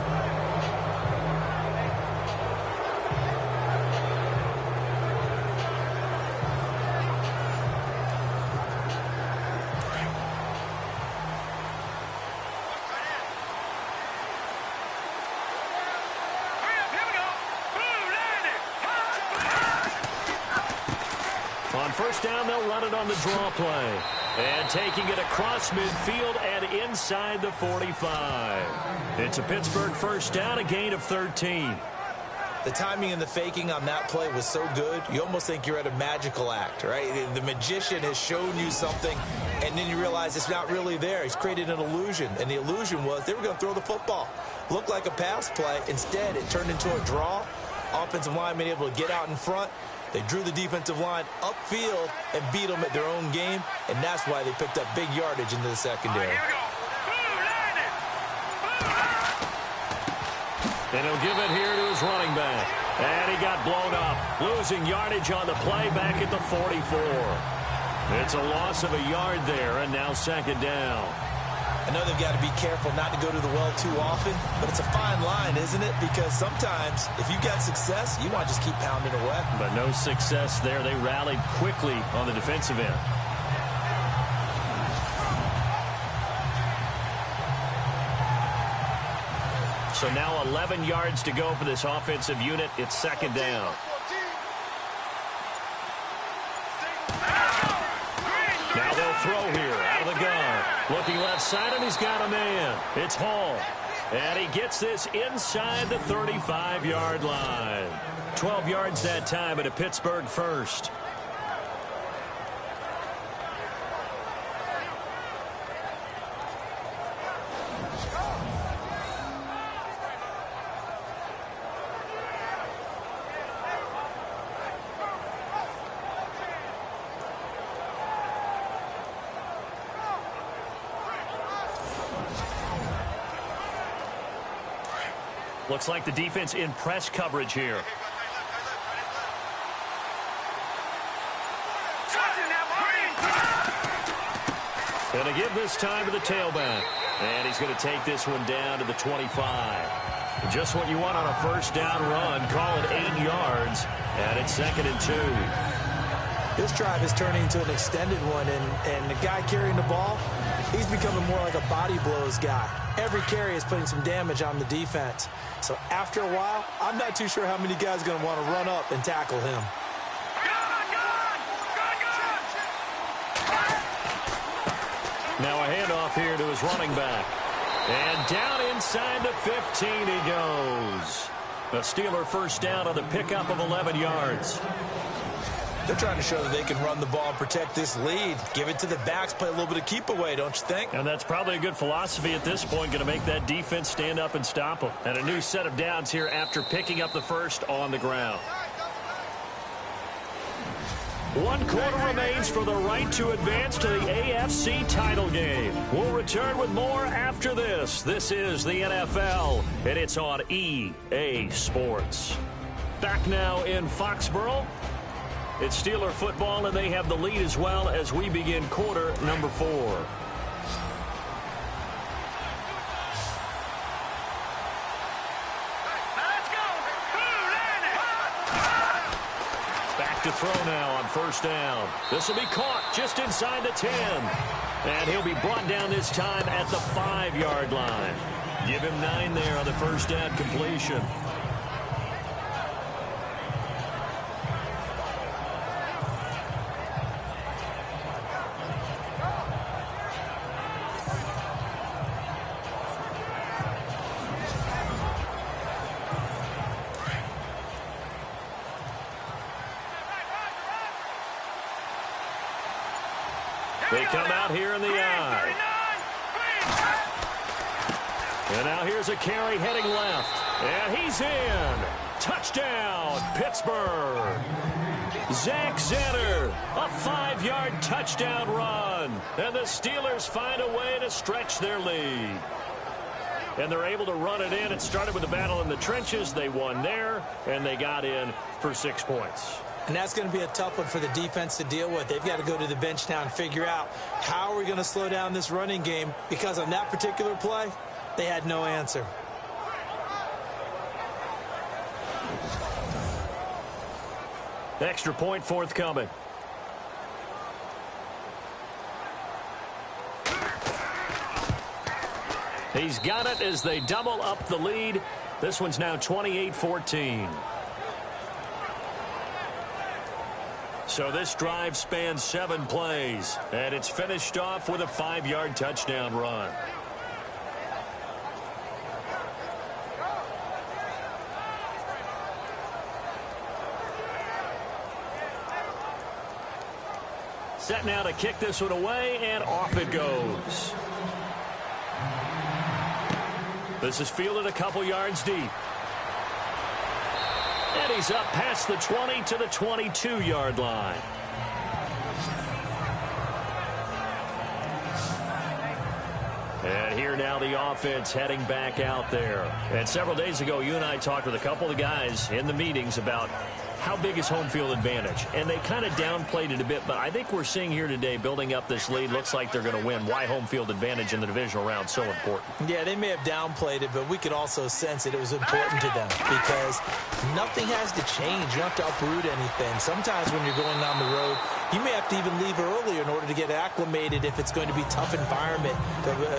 On 1st down, they'll run it on the draw play. And taking it across midfield and inside the 45. It's a Pittsburgh 1st down, a gain of 13. The timing and the faking on that play was so good, you almost think you're at a magical act, right? The magician has shown you something, and then you realize it's not really there. He's created an illusion, and the illusion was they were going to throw the football. Looked like a pass play. Instead, it turned into a draw. Offensive lineman able to get out in front. They drew the defensive line upfield and beat them at their own game, and that's why they picked up big yardage into the secondary. And he'll give it here to his running back. And he got blown up, losing yardage on the play back at the 44. It's a loss of a yard there, and now second down. I know they've got to be careful not to go to the well too often, but it's a fine line, isn't it? Because sometimes, if you got success, you want to just keep pounding away. But no success there. They rallied quickly on the defensive end. So now 11 yards to go for this offensive unit. It's second down. Now they'll throw here out of the gun. Looking left side, and he's got a man. It's Hall. And he gets this inside the 35-yard line. 12 yards that time, at a Pittsburgh first. Looks like the defense in press coverage here. Going to give this time to the tailback. And he's going to take this one down to the 25. Just what you want on a first down run. Call it 8 yards. And it's 2nd and 2. This drive is turning into an extended one, and the guy carrying the ball, he's becoming more like a body blows guy. Every carry is putting some damage on the defense. So after a while, I'm not too sure how many guys are going to want to run up and tackle him. Now a handoff here to his running back. And down inside the 15 he goes. A Steeler first down on the pickup of 11 yards. They're trying to show that they can run the ball and protect this lead. Give it to the backs, play a little bit of keep away, don't you think? And that's probably a good philosophy at this point, going to make that defense stand up and stop them. And a new set of downs here after picking up the first on the ground. 1 quarter remains for the right to advance to the AFC title game. We'll return with more after this. This is the NFL, and it's on EA Sports. Back now in Foxborough. It's Steeler football, and they have the lead as well as we begin quarter number 4. Back to throw now on first down. This will be caught just inside the 10. And he'll be brought down this time at the 5-yard line. Give him 9 there on the first down completion. They come out here in the eye. And now here's a carry heading left. And he's in. Touchdown, Pittsburgh. Zach Zenner, a 5-yard touchdown run. And the Steelers find a way to stretch their lead. And they're able to run it in. It started with a battle in the trenches. They won there, and they got in for 6 points. And that's going to be a tough one for the defense to deal with. They've got to go to the bench now and figure out how are we going to slow down this running game, because on that particular play, they had no answer. Extra point forthcoming. He's got it as they double up the lead. This one's now 28-14. So this drive spans 7 plays, and it's finished off with a 5-yard touchdown run. Set now to kick this one away, and off it goes. This is fielded a couple yards deep. And he's up past the 20 to the 22-yard line. And here now the offense heading back out there. And several days ago, you and I talked with a couple of the guys in the meetings about how big is home field advantage. And they kind of downplayed it a bit, but I think we're seeing here today, building up this lead, looks like they're going to win. Why home field advantage in the divisional round so important? Yeah, they may have downplayed it, but we could also sense it was important to them because nothing has to change. You don't have to uproot anything. Sometimes when you're going down the road, you may have to even leave earlier in order to get acclimated if it's going to be a tough environment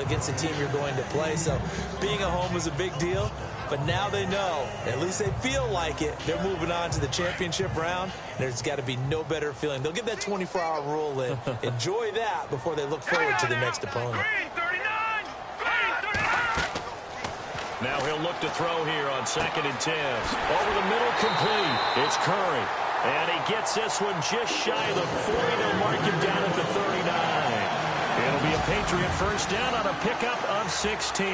against the team you're going to play. So being at home is a big deal. But now they know, at least they feel like it, they're moving on to the championship round. There's got to be no better feeling. They'll get that 24-hour rule in. Enjoy that before they look forward to the next opponent. Now he'll look to throw here on 2nd and 10. Over the middle, complete. It's Curry. And he gets this one just shy of the 40. They'll mark him down at the 39. It'll be a Patriot first down on a pickup of 16.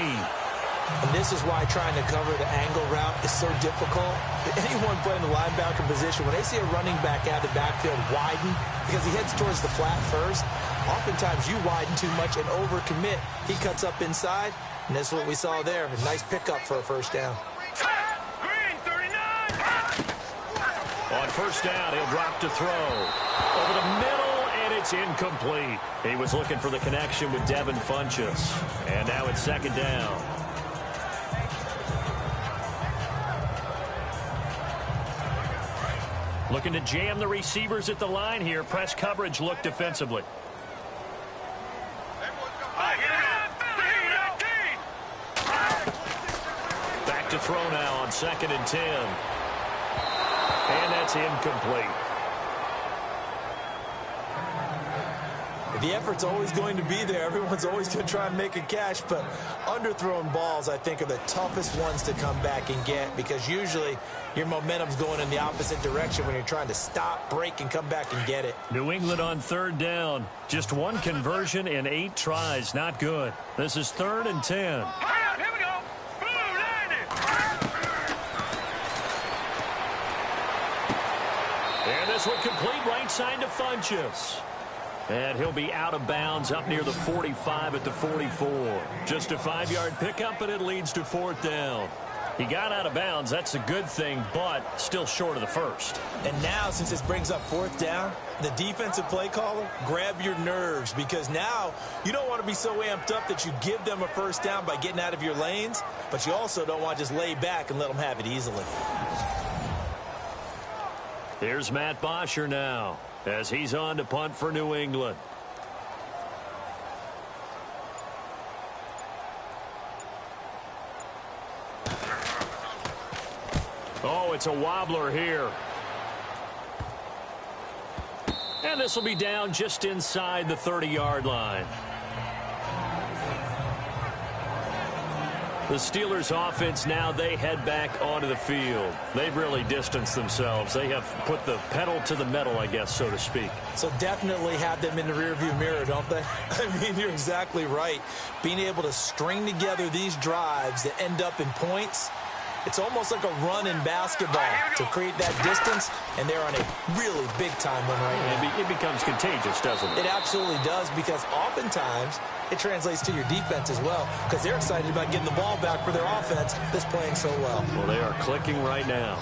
And this is why trying to cover the angle route is so difficult. Anyone playing the linebacker position, when they see a running back out of the backfield widen, because he heads towards the flat first, oftentimes you widen too much and overcommit. He cuts up inside, and that's what we saw there. A nice pickup for a first down. On first down, he'll drop to throw. Over the middle, and it's incomplete. He was looking for the connection with Devin Funchess. And now it's 2nd down. Looking to jam the receivers at the line here. Press coverage look defensively. Back to throw now on 2nd and 10. And that's incomplete. The effort's always going to be there. Everyone's always going to try and make a catch, but underthrown balls, I think, are the toughest ones to come back and get because usually your momentum's going in the opposite direction when you're trying to stop, break, and come back and get it. New England on 3rd down. Just one conversion in 8 tries. Not good. This is 3rd and 10. Here we go. Blue landed. And this one complete right side to Funchess. And he'll be out of bounds up near the 45 at the 44. Just a 5-yard pickup, and it leads to 4th down. He got out of bounds. That's a good thing, but still short of the first. And now, since this brings up 4th down, the defensive play caller, grab your nerves because now you don't want to be so amped up that you give them a first down by getting out of your lanes, but you also don't want to just lay back and let them have it easily. Here's Matt Bosher now as he's on to punt for New England. Oh, it's a wobbler here. And this will be down just inside the 30-yard line. The Steelers offense now, they head back onto the field. They've really distanced themselves. They have put the pedal to the metal, I guess, so to speak. So definitely have them in the rearview mirror, don't they? I mean, you're exactly right. Being able to string together these drives that end up in points, it's almost like a run in basketball to create that distance, and they're on a really big-time one right now. It becomes contagious, doesn't it? It absolutely does, because oftentimes it translates to your defense as well, because they're excited about getting the ball back for their offense that's playing so well. Well, they are clicking right now.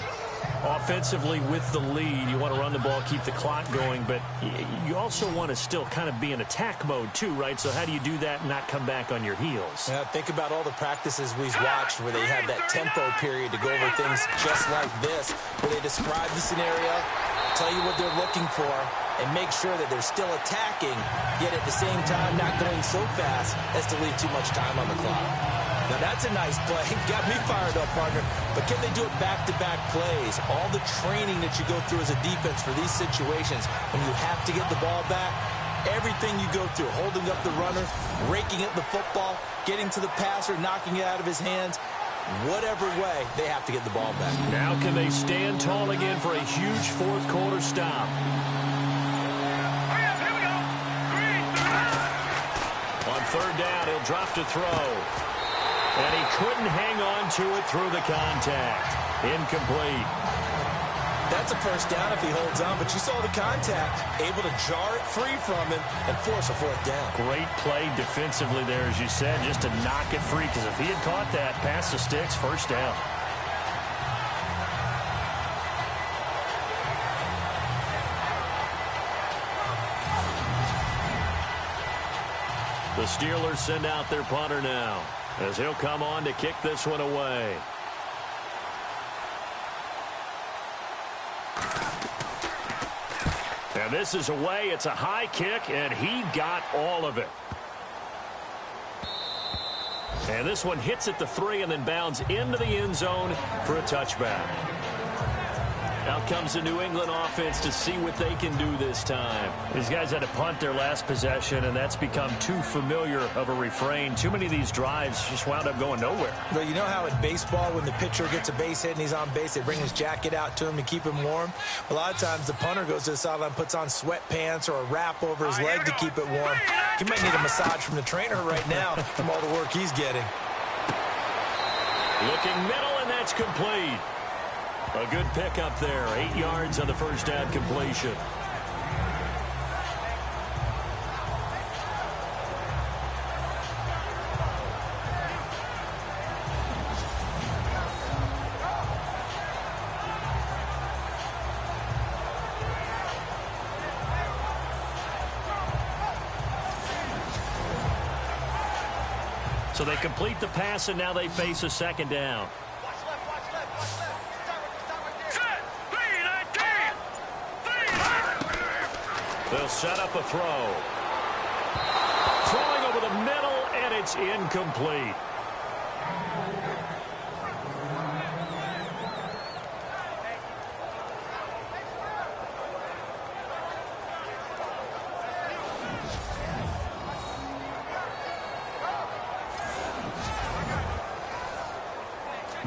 Offensively with the lead, you want to run the ball, keep the clock going, but you also want to still kind of be in attack mode too, right? So how do you do that and not come back on your heels? Yeah, think about all the practices we've watched where they have that tempo period to go over things just like this, where they describe the scenario, tell you what they're looking for, and make sure that they're still attacking, yet at the same time not going so fast as to leave too much time on the clock. Now, that's a nice play. Got me fired up, partner. But can they do it back-to-back plays? All the training that you go through as a defense for these situations, when you have to get the ball back, everything you go through, holding up the runner, raking at the football, getting to the passer, knocking it out of his hands, whatever way, they have to get the ball back. Now can they stand tall again for a huge fourth-quarter stop? Here we go. third down, he'll drop to throw. And he couldn't hang on to it through the contact. Incomplete. That's a first down if he holds on, but you saw the contact. Able to jar it free from him and force a fourth down. Great play defensively there, as you said, just to knock it free, because if he had caught that, past the sticks, first down. The Steelers send out their punter now, as he'll come on to kick this one away. And this is away. It's a high kick, and he got all of it. And this one hits at the 3 and then bounds into the end zone for a touchback. Out comes the New England offense to see what they can do this time. These guys had to punt their last possession, and that's become too familiar of a refrain. Too many of these drives just wound up going nowhere. But you know how in baseball, when the pitcher gets a base hit and he's on base, they bring his jacket out to him to keep him warm? A lot of times the punter goes to the sideline, puts on sweatpants or a wrap over his leg to keep it warm. He might need a massage from the trainer right now from all the work he's getting. Looking middle, and that's complete. A good pickup there. 8 yards on the first down completion. So they complete the pass, and now they face a second down. They'll set up a throw. Throwing over the middle, and it's incomplete.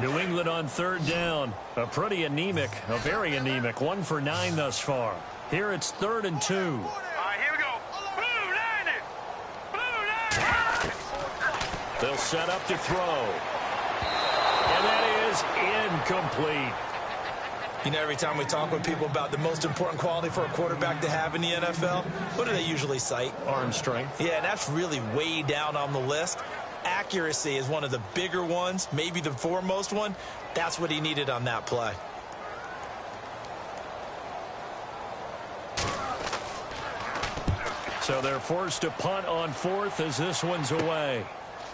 New England on third down. A pretty anemic, a very anemic. 1 for 9 thus far. Here it's 3rd and 2. All right, here we go. Blue line it. Blue line it. They'll set up to throw. And that is incomplete. You know, every time we talk with people about the most important quality for a quarterback to have in the NFL, what do they usually cite? Arm strength. Yeah, and that's really way down on the list. Accuracy is one of the bigger ones, maybe the foremost one. That's what he needed on that play. So they're forced to punt on 4th as this one's away.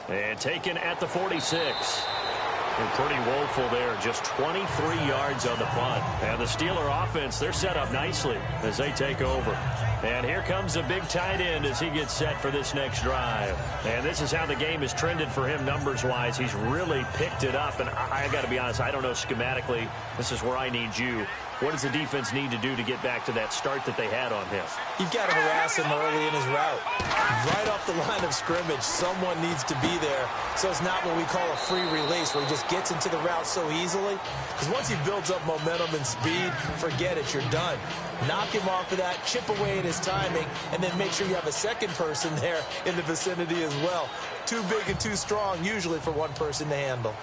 And taken at the 46. They're pretty woeful there. Just 23 yards on the punt. And the Steeler offense, they're set up nicely as they take over. And here comes a big tight end as he gets set for this next drive. And this is how the game has trended for him numbers-wise. He's really picked it up. And I got to be honest, I don't know schematically. This is where I need you. What does the defense need to do to get back to that start that they had on him? You've got to harass him early in his route. Right off the line of scrimmage, someone needs to be there. So it's not what we call a free release where he just gets into the route so easily. Because once he builds up momentum and speed, forget it, you're done. Knock him off of that, chip away at his timing, and then make sure you have a second person there in the vicinity as well. Too big and too strong usually for one person to handle.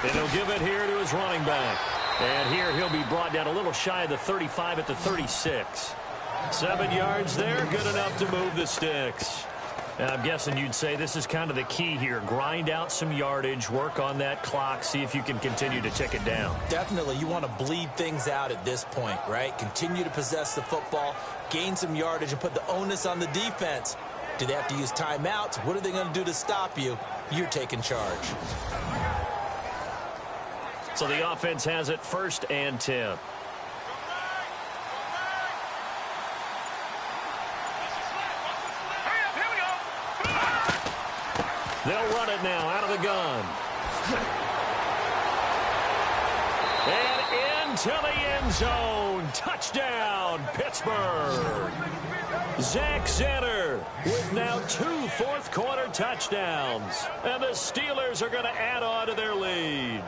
And he'll give it here to his running back. And here he'll be brought down a little shy of the 35 at the 36. 7 yards there, good enough to move the sticks. And I'm guessing you'd say this is kind of the key here. Grind out some yardage, work on that clock, see if you can continue to tick it down. Definitely. You want to bleed things out at this point, right? Continue to possess the football, gain some yardage, and put the onus on the defense. Do they have to use timeouts? What are they going to do to stop you? You're taking charge. So the offense has it 1st and 10. They'll run it now out of the gun. And into the end zone. Touchdown, Pittsburgh. Zach Zenner with now 2 fourth-quarter touchdowns. And the Steelers are going to add on to their lead.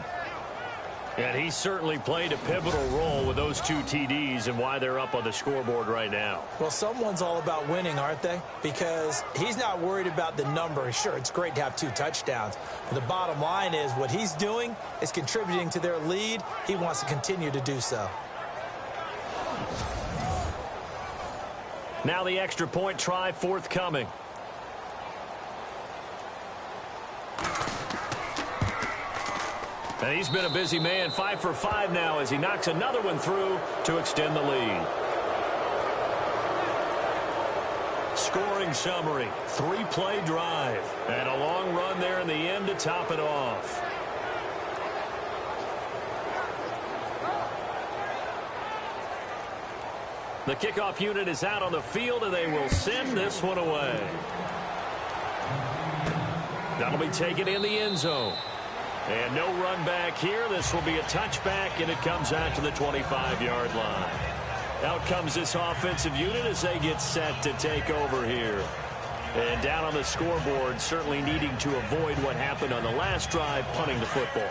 And he certainly played a pivotal role with those 2 TDs and why they're up on the scoreboard right now. Well, someone's all about winning, aren't they? Because he's not worried about the number. Sure, it's great to have 2 touchdowns. But the bottom line is what he's doing is contributing to their lead. He wants to continue to do so. Now the extra point try forthcoming. And he's been a busy man, 5 for 5 now as he knocks another one through to extend the lead. Scoring summary, 3-play drive, and a long run there in the end to top it off. The kickoff unit is out on the field, and they will send this one away. That'll be taken in the end zone. And no run back here. This will be a touchback, and it comes out to the 25-yard line. Out comes this offensive unit as they get set to take over here. And down on the scoreboard, certainly needing to avoid what happened on the last drive, punting the football.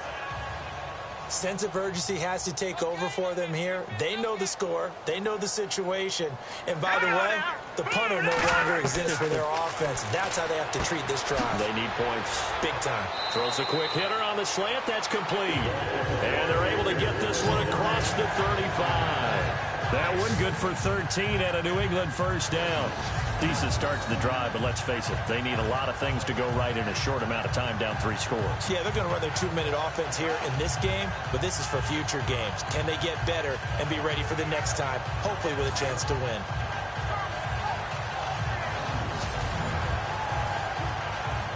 Sense of urgency has to take over for them here. They know the score. They know the situation. And by the way, the punter no longer exists for their offense. That's how they have to treat this drive. They need points. Big time. Throws a quick hitter on the slant. That's complete. And they're able to get this one across the 35. That one good for 13 and a New England first down. Decent start to the drive, but let's face it, they need a lot of things to go right in a short amount of time, down 3 scores. Yeah, they're going to run their 2-minute offense here in this game, but this is for future games. Can they get better and be ready for the next time, hopefully with a chance to win?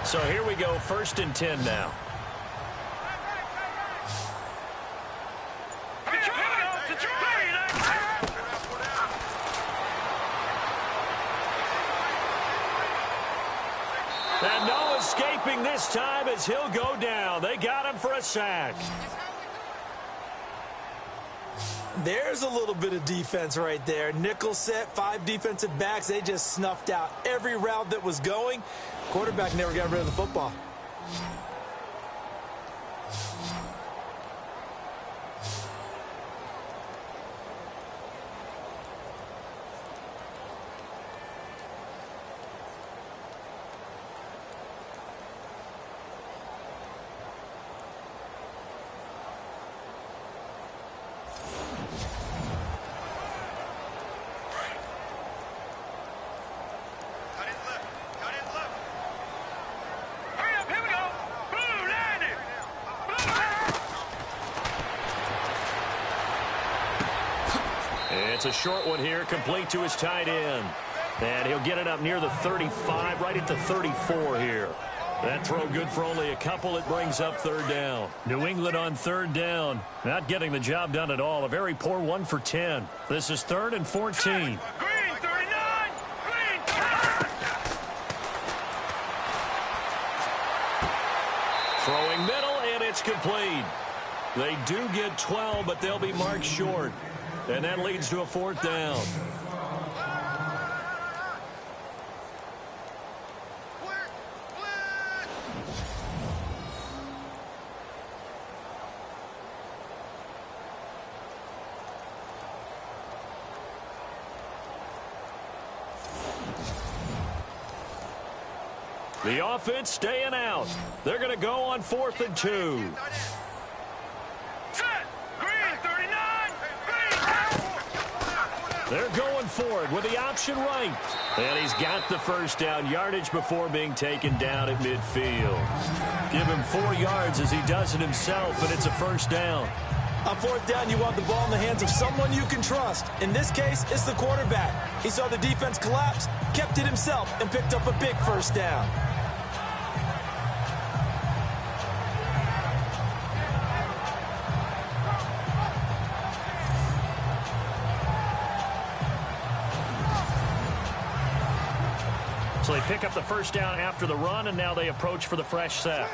So here we go, 1st and 10 now. And no escaping this time as he'll go down. They got him for a sack. There's a little bit of defense right there. Nickel set, 5 defensive backs. They just snuffed out every route that was going. Quarterback never got rid of the football. It's a short one here, complete to his tight end. And he'll get it up near the 35, right at the 34 here. That throw good for only a couple. It brings up 3rd down. New England on 3rd down. Not getting the job done at all. A very poor 1 for 10. This is 3rd and 14. Green 39! Green! Throwing middle, and it's complete. They do get 12, but they'll be marked short. And that leads to a 4th down. The offense staying out. They're going to go on 4th and 2. They're going for it with the option right. And he's got the first down, yardage before being taken down at midfield. Give him 4 yards as he does it himself, and it's a 1st down. On 4th down, you want the ball in the hands of someone you can trust. In this case, it's the quarterback. He saw the defense collapse, kept it himself, and picked up a big 1st down. So they pick up the 1st down after the run, and now they approach for the fresh set.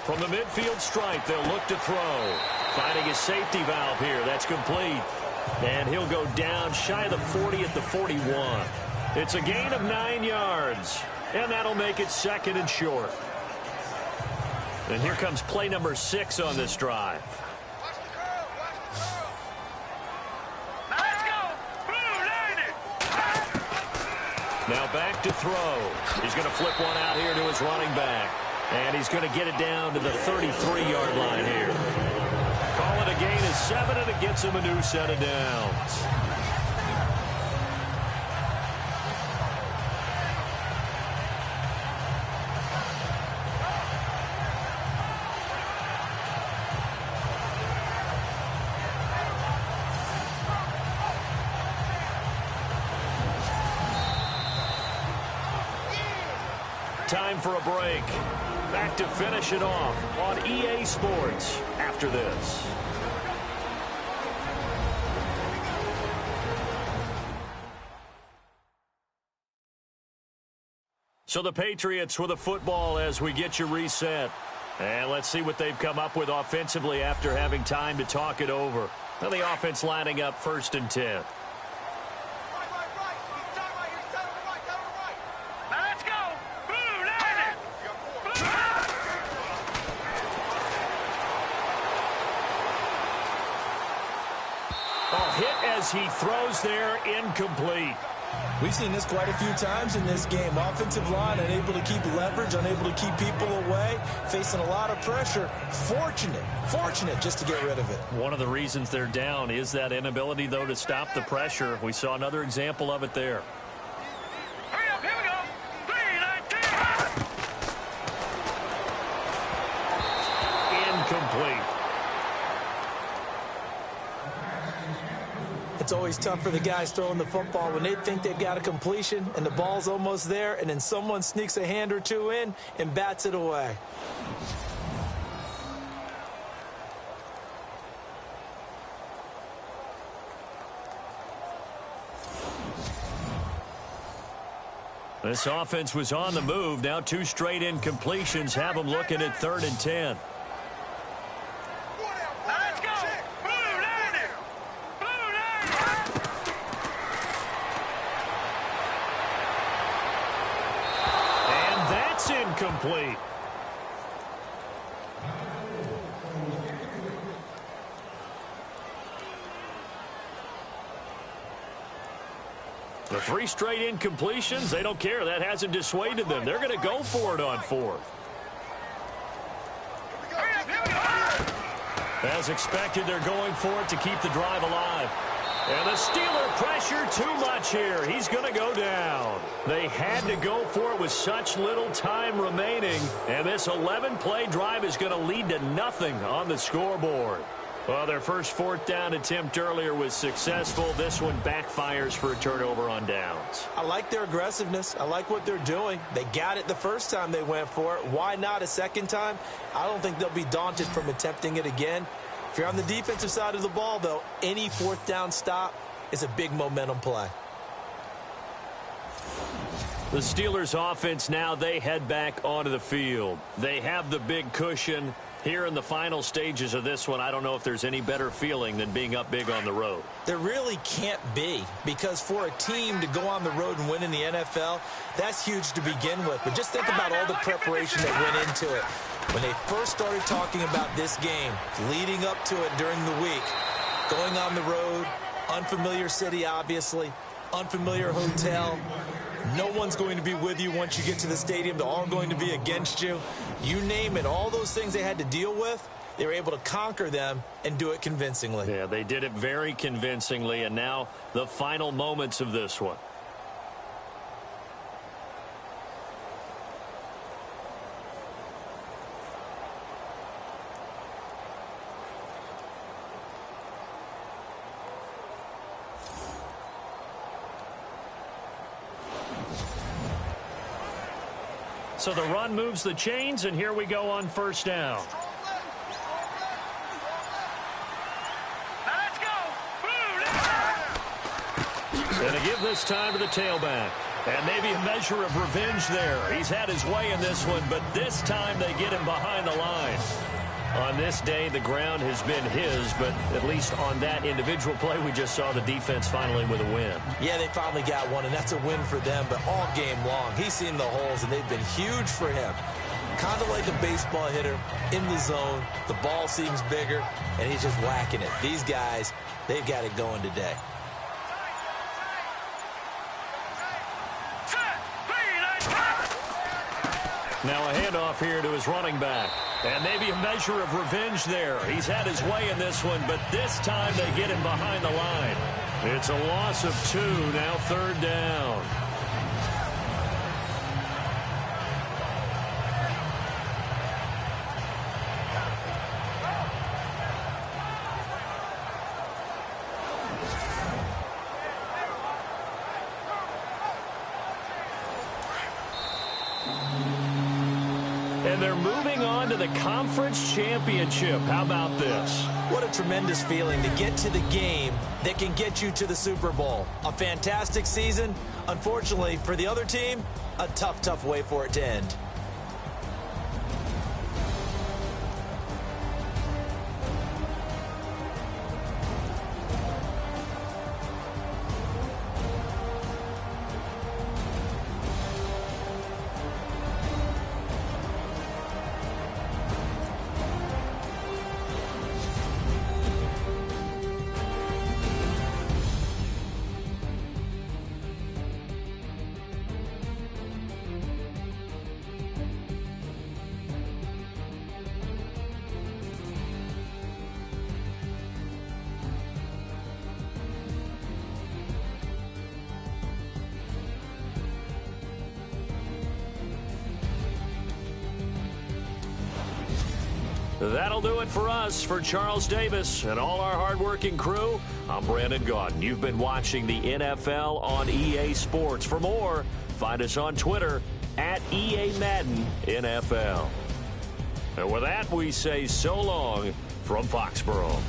From the midfield stripe, they'll look to throw. Finding his safety valve here. That's complete. And he'll go down shy of the 40 at the 41. It's a gain of 9 yards. And that'll make it 2nd and short. And here comes play number 6 on this drive. Let's go. Blue Lightning. Now back to throw. He's going to flip one out here to his running back. And he's going to get it down to the 33-yard line here. Call it a gain of 7, and it gets him a new set of downs. Time for a break. Back to finish it off on EA Sports after this. So the Patriots with a football as we get you reset. And let's see what they've come up with offensively after having time to talk it over. Now the offense lining up 1st and 10. Let's go. Blue Lightning. A hit as he throws there, incomplete. We've seen this quite a few times in this game. Offensive line unable to keep leverage, unable to keep people away, facing a lot of pressure. Fortunate just to get rid of it. One of the reasons they're down is that inability, though, to stop the pressure. We saw another example of it there. Hurry up, here we go. 3-19. Incomplete. It's always tough for the guys throwing the football when they think they've got a completion and the ball's almost there, and then someone sneaks a hand or two in and bats it away. This offense was on the move. Now 2 straight incompletions have them looking at 3rd and 10. Let's go. Blue Lightning. Blue Lightning. And that's incomplete. The 3 straight incompletions, they don't care. That hasn't dissuaded them. They're going to go for it on 4th. As expected, they're going for it to keep the drive alive. And the Steeler pressure too much here. He's going to go down. They had to go for it with such little time remaining. And this 11-play drive is going to lead to nothing on the scoreboard. Well, their first 4th down attempt earlier was successful. This one backfires for a turnover on downs. I like their aggressiveness. I like what they're doing. They got it the first time they went for it. Why not a second time? I don't think they'll be daunted from attempting it again. If you're on the defensive side of the ball, though, any 4th down stop is a big momentum play. The Steelers offense now, they head back onto the field. They have the big cushion. Here in the final stages of this one, I don't know if there's any better feeling than being up big on the road. There really can't be, because for a team to go on the road and win in the NFL, that's huge to begin with. But just think about all the preparation that went into it. When they first started talking about this game, leading up to it during the week, going on the road, unfamiliar city, obviously, unfamiliar hotel. No one's going to be with you once you get to the stadium. They're all going to be against you. You name it, all those things they had to deal with, they were able to conquer them and do it convincingly. Yeah, they did it very convincingly, and now the final moments of this one. So the run moves the chains, and here we go on 1st down. Let's go. Blue. And to give this time to the tailback. And maybe a measure of revenge there. He's had his way in this one, but this time they get him behind the line. On this day, the ground has been his, but at least on that individual play, we just saw the defense finally with a win. Yeah, they finally got one, and that's a win for them, but all game long, he's seen the holes, and they've been huge for him. Kind of like a baseball hitter in the zone. The ball seems bigger, and he's just whacking it. These guys, they've got it going today. Now a handoff here to his running back. And maybe a measure of revenge there. He's had his way in this one, but this time they get him behind the line. It's a loss of 2, now 3rd down. And they're moving on to the conference championship. How about this? What a tremendous feeling to get to the game that can get you to the Super Bowl. A fantastic season. Unfortunately, for the other team, a tough, tough way for it to end. That'll do it for us. For Charles Davis and all our hardworking crew, I'm Brandon Gaudin. You've been watching the NFL on EA Sports. For more, find us on Twitter at EA Madden NFL. And with that, we say so long from Foxborough.